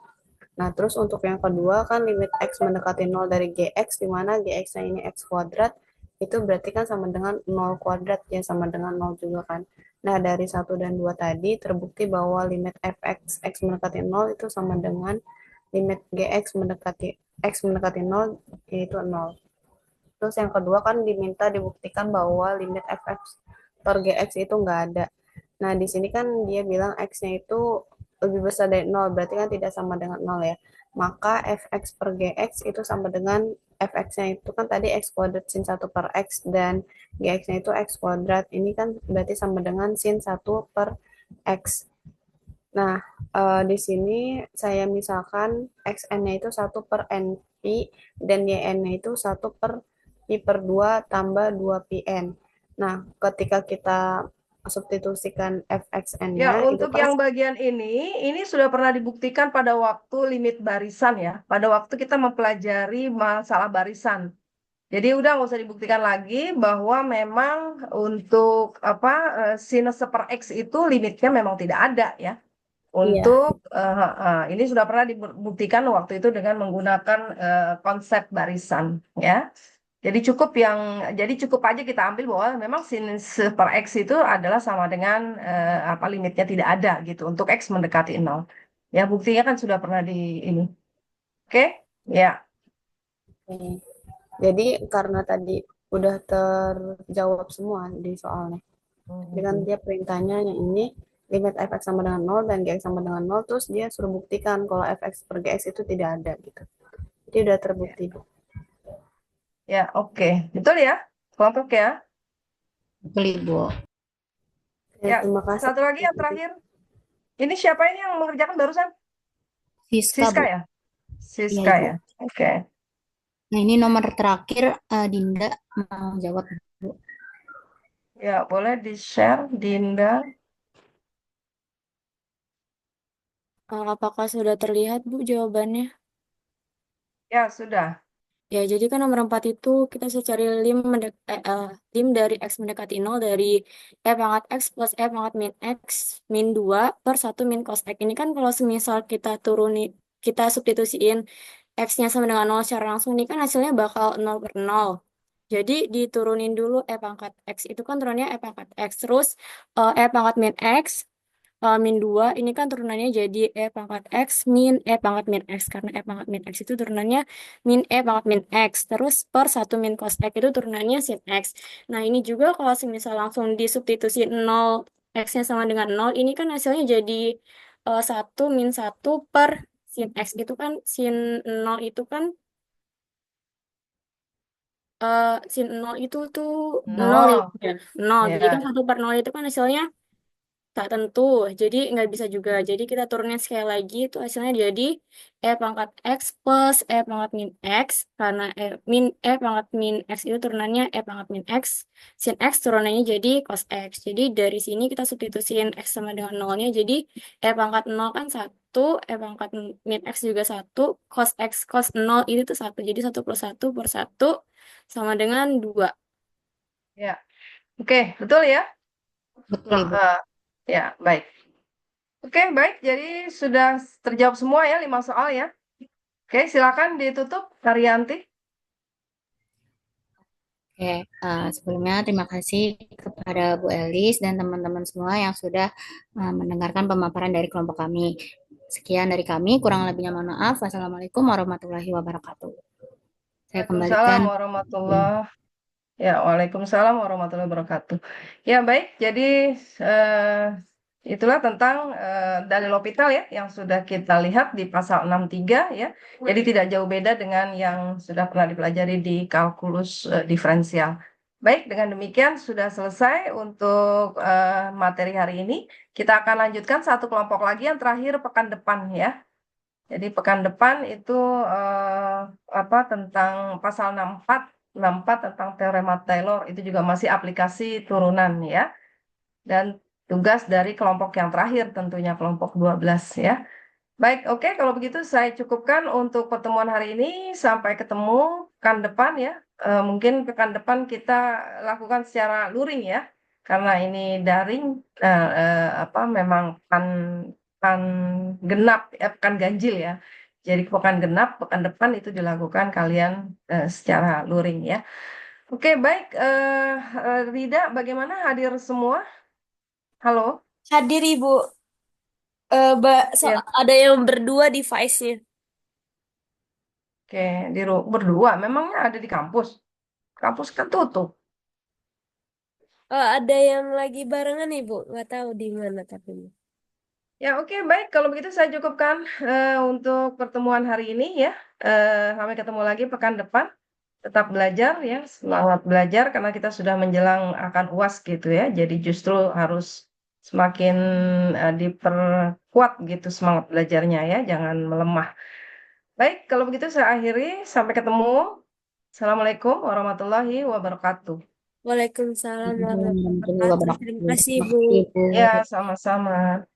Nah, terus untuk yang kedua kan limit x mendekati 0 dari gx, di mana gx-nya ini x kuadrat, itu berarti kan sama dengan 0 kuadrat, ya sama dengan 0 juga kan. Nah, dari 1 dan 2 tadi terbukti bahwa limit fx x mendekati 0 itu sama dengan limit gx mendekati x mendekati 0, yaitu 0. Terus yang kedua kan diminta dibuktikan bahwa limit fx per gx itu nggak ada. Nah, di sini kan dia bilang x-nya itu lebih besar dari 0, berarti kan tidak sama dengan 0 ya. Maka fx per gx itu sama dengan fx-nya itu kan tadi x kuadrat sin 1 per x dan gx-nya itu x kuadrat. Ini kan berarti sama dengan sin 1 per x. Nah, di sini saya misalkan xn-nya itu 1 per np dan yn-nya itu 1 per pi per 2 tambah 2 pn. Nah, ketika kita substitusikan Ya, fxn-nya itu untuk pas yang bagian ini sudah pernah dibuktikan pada waktu limit barisan ya. Pada waktu kita mempelajari masalah barisan. Jadi udah nggak usah dibuktikan lagi bahwa memang untuk apa sinus per x itu limitnya memang tidak ada ya. iya. Untuk ini sudah pernah dibuktikan waktu itu dengan menggunakan konsep barisan ya. Jadi cukup aja kita ambil bahwa memang sinus per x itu adalah sama dengan apa limitnya tidak ada gitu untuk x mendekati 0. Ya buktinya kan sudah pernah di ini. Oke? Ya. Oke. Jadi karena tadi udah terjawab semua di soalnya. Jadi kan dia perintahnya yang ini limit fx sama dengan 0 dan gx sama dengan 0, terus dia suruh buktikan kalau fx per gx itu tidak ada gitu. Jadi udah terbukti. Ya, oke. Betul ya? Kelompok ya. Betul Ibu. Ya, Ya, terima kasih. satu lagi yang terakhir. Ini siapa ini yang mengerjakan barusan? Siska Siska Bu. ya? Iya Siska Ibu. ya. Oke. Nah, ini nomor terakhir Dinda mau jawab Bu. Ya, boleh di-share, Dinda. Apakah sudah terlihat, Bu, jawabannya? Ya, sudah. Ya, jadi kan nomor 4 itu kita bisa cari lim dari X mendekati 0 dari E pangkat X plus E pangkat min X min 2 per 1 min cos X. Ini kan kalau semisal kita substitusiin X-nya sama dengan 0 secara langsung, ini kan hasilnya bakal 0/0. Jadi diturunin dulu E pangkat X. Itu kan turunnya E pangkat X. Terus E pangkat min X min 2 ini kan turunannya jadi E pangkat X min E pangkat min X. Karena E pangkat min X itu turunannya min E pangkat min X. Terus per 1 min cos X itu turunannya sin X. Nah ini juga kalau misal langsung disubstitusi 0, X-nya sama dengan 0, ini kan hasilnya jadi 1 min 1 per sin X. Itu kan sin 0 itu kan sin 0 itu tuh 0 ya. 0. 0. Jadi kan Ya. 1 per 0 itu kan hasilnya tak tentu, jadi nggak bisa juga. Jadi kita turunin sekali lagi, itu hasilnya jadi E pangkat X plus E pangkat min X, karena E pangkat min X itu turunannya E pangkat min X, sin X turunannya jadi cos X. Jadi dari sini kita substitusiin X sama dengan nolnya, jadi E pangkat 0 kan 1, E pangkat min X juga 1, cos X cos 0 itu tuh 1, jadi 1 plus 1 per 1 sama dengan 2. Ya. Oke, betul ya? Betul, Ibu. Ya, baik. Oke, baik. Jadi sudah terjawab semua ya 5 soal ya. Oke, silakan ditutup, Haryanti. Oke, sebelumnya terima kasih kepada Bu Elis dan teman-teman semua yang sudah mendengarkan pemaparan dari kelompok kami. Sekian dari kami, kurang lebihnya mohon maaf. Wassalamualaikum warahmatullahi wabarakatuh. Saya Waalaikumsalam kembalikan. warahmatullahi Ya, Waalaikumsalam warahmatullahi wabarakatuh. Ya, baik. Jadi itulah tentang dalil L'Hopital ya yang sudah kita lihat di pasal 63 ya. Jadi tidak jauh beda dengan yang sudah pernah dipelajari di kalkulus diferensial. Baik, dengan demikian sudah selesai untuk materi hari ini. Kita akan lanjutkan satu kelompok lagi yang terakhir pekan depan ya. Jadi pekan depan itu tentang pasal 64 tentang teorema Taylor itu juga masih aplikasi turunan ya. Dan tugas dari kelompok yang terakhir tentunya kelompok 12 ya. Baik, oke kalau begitu saya cukupkan untuk pertemuan hari ini. Sampai ketemu pekan depan ya. Mungkin pekan depan kita lakukan secara luring ya. Karena ini daring memang pekan genap pekan ganjil ya. Jadi pekan genap, pekan depan itu dilakukan kalian secara luring ya. Oke, baik. Rida, bagaimana hadir semua? Halo? Hadir Ibu. Ya, Ada yang berdua device-nya. oke. Berdua, memangnya ada di kampus? Kampus kan tutup. Ada yang lagi barengan Ibu, nggak tahu di mana tapi. Ya, oke, baik. Kalau begitu saya cukupkan untuk pertemuan hari ini ya. Sampai ketemu lagi pekan depan. Tetap belajar ya, semangat belajar karena kita sudah menjelang akan UAS gitu ya. Jadi justru harus semakin diperkuat gitu semangat belajarnya ya, jangan melemah. Baik, kalau begitu saya akhiri. Sampai ketemu. Assalamualaikum warahmatullahi wabarakatuh. Waalaikumsalam Warahmatullahi warahmatullahi wabarakatuh. Terima wabarakatuh. kasih Terima Ibu. kasih, Bu. Ya, sama-sama.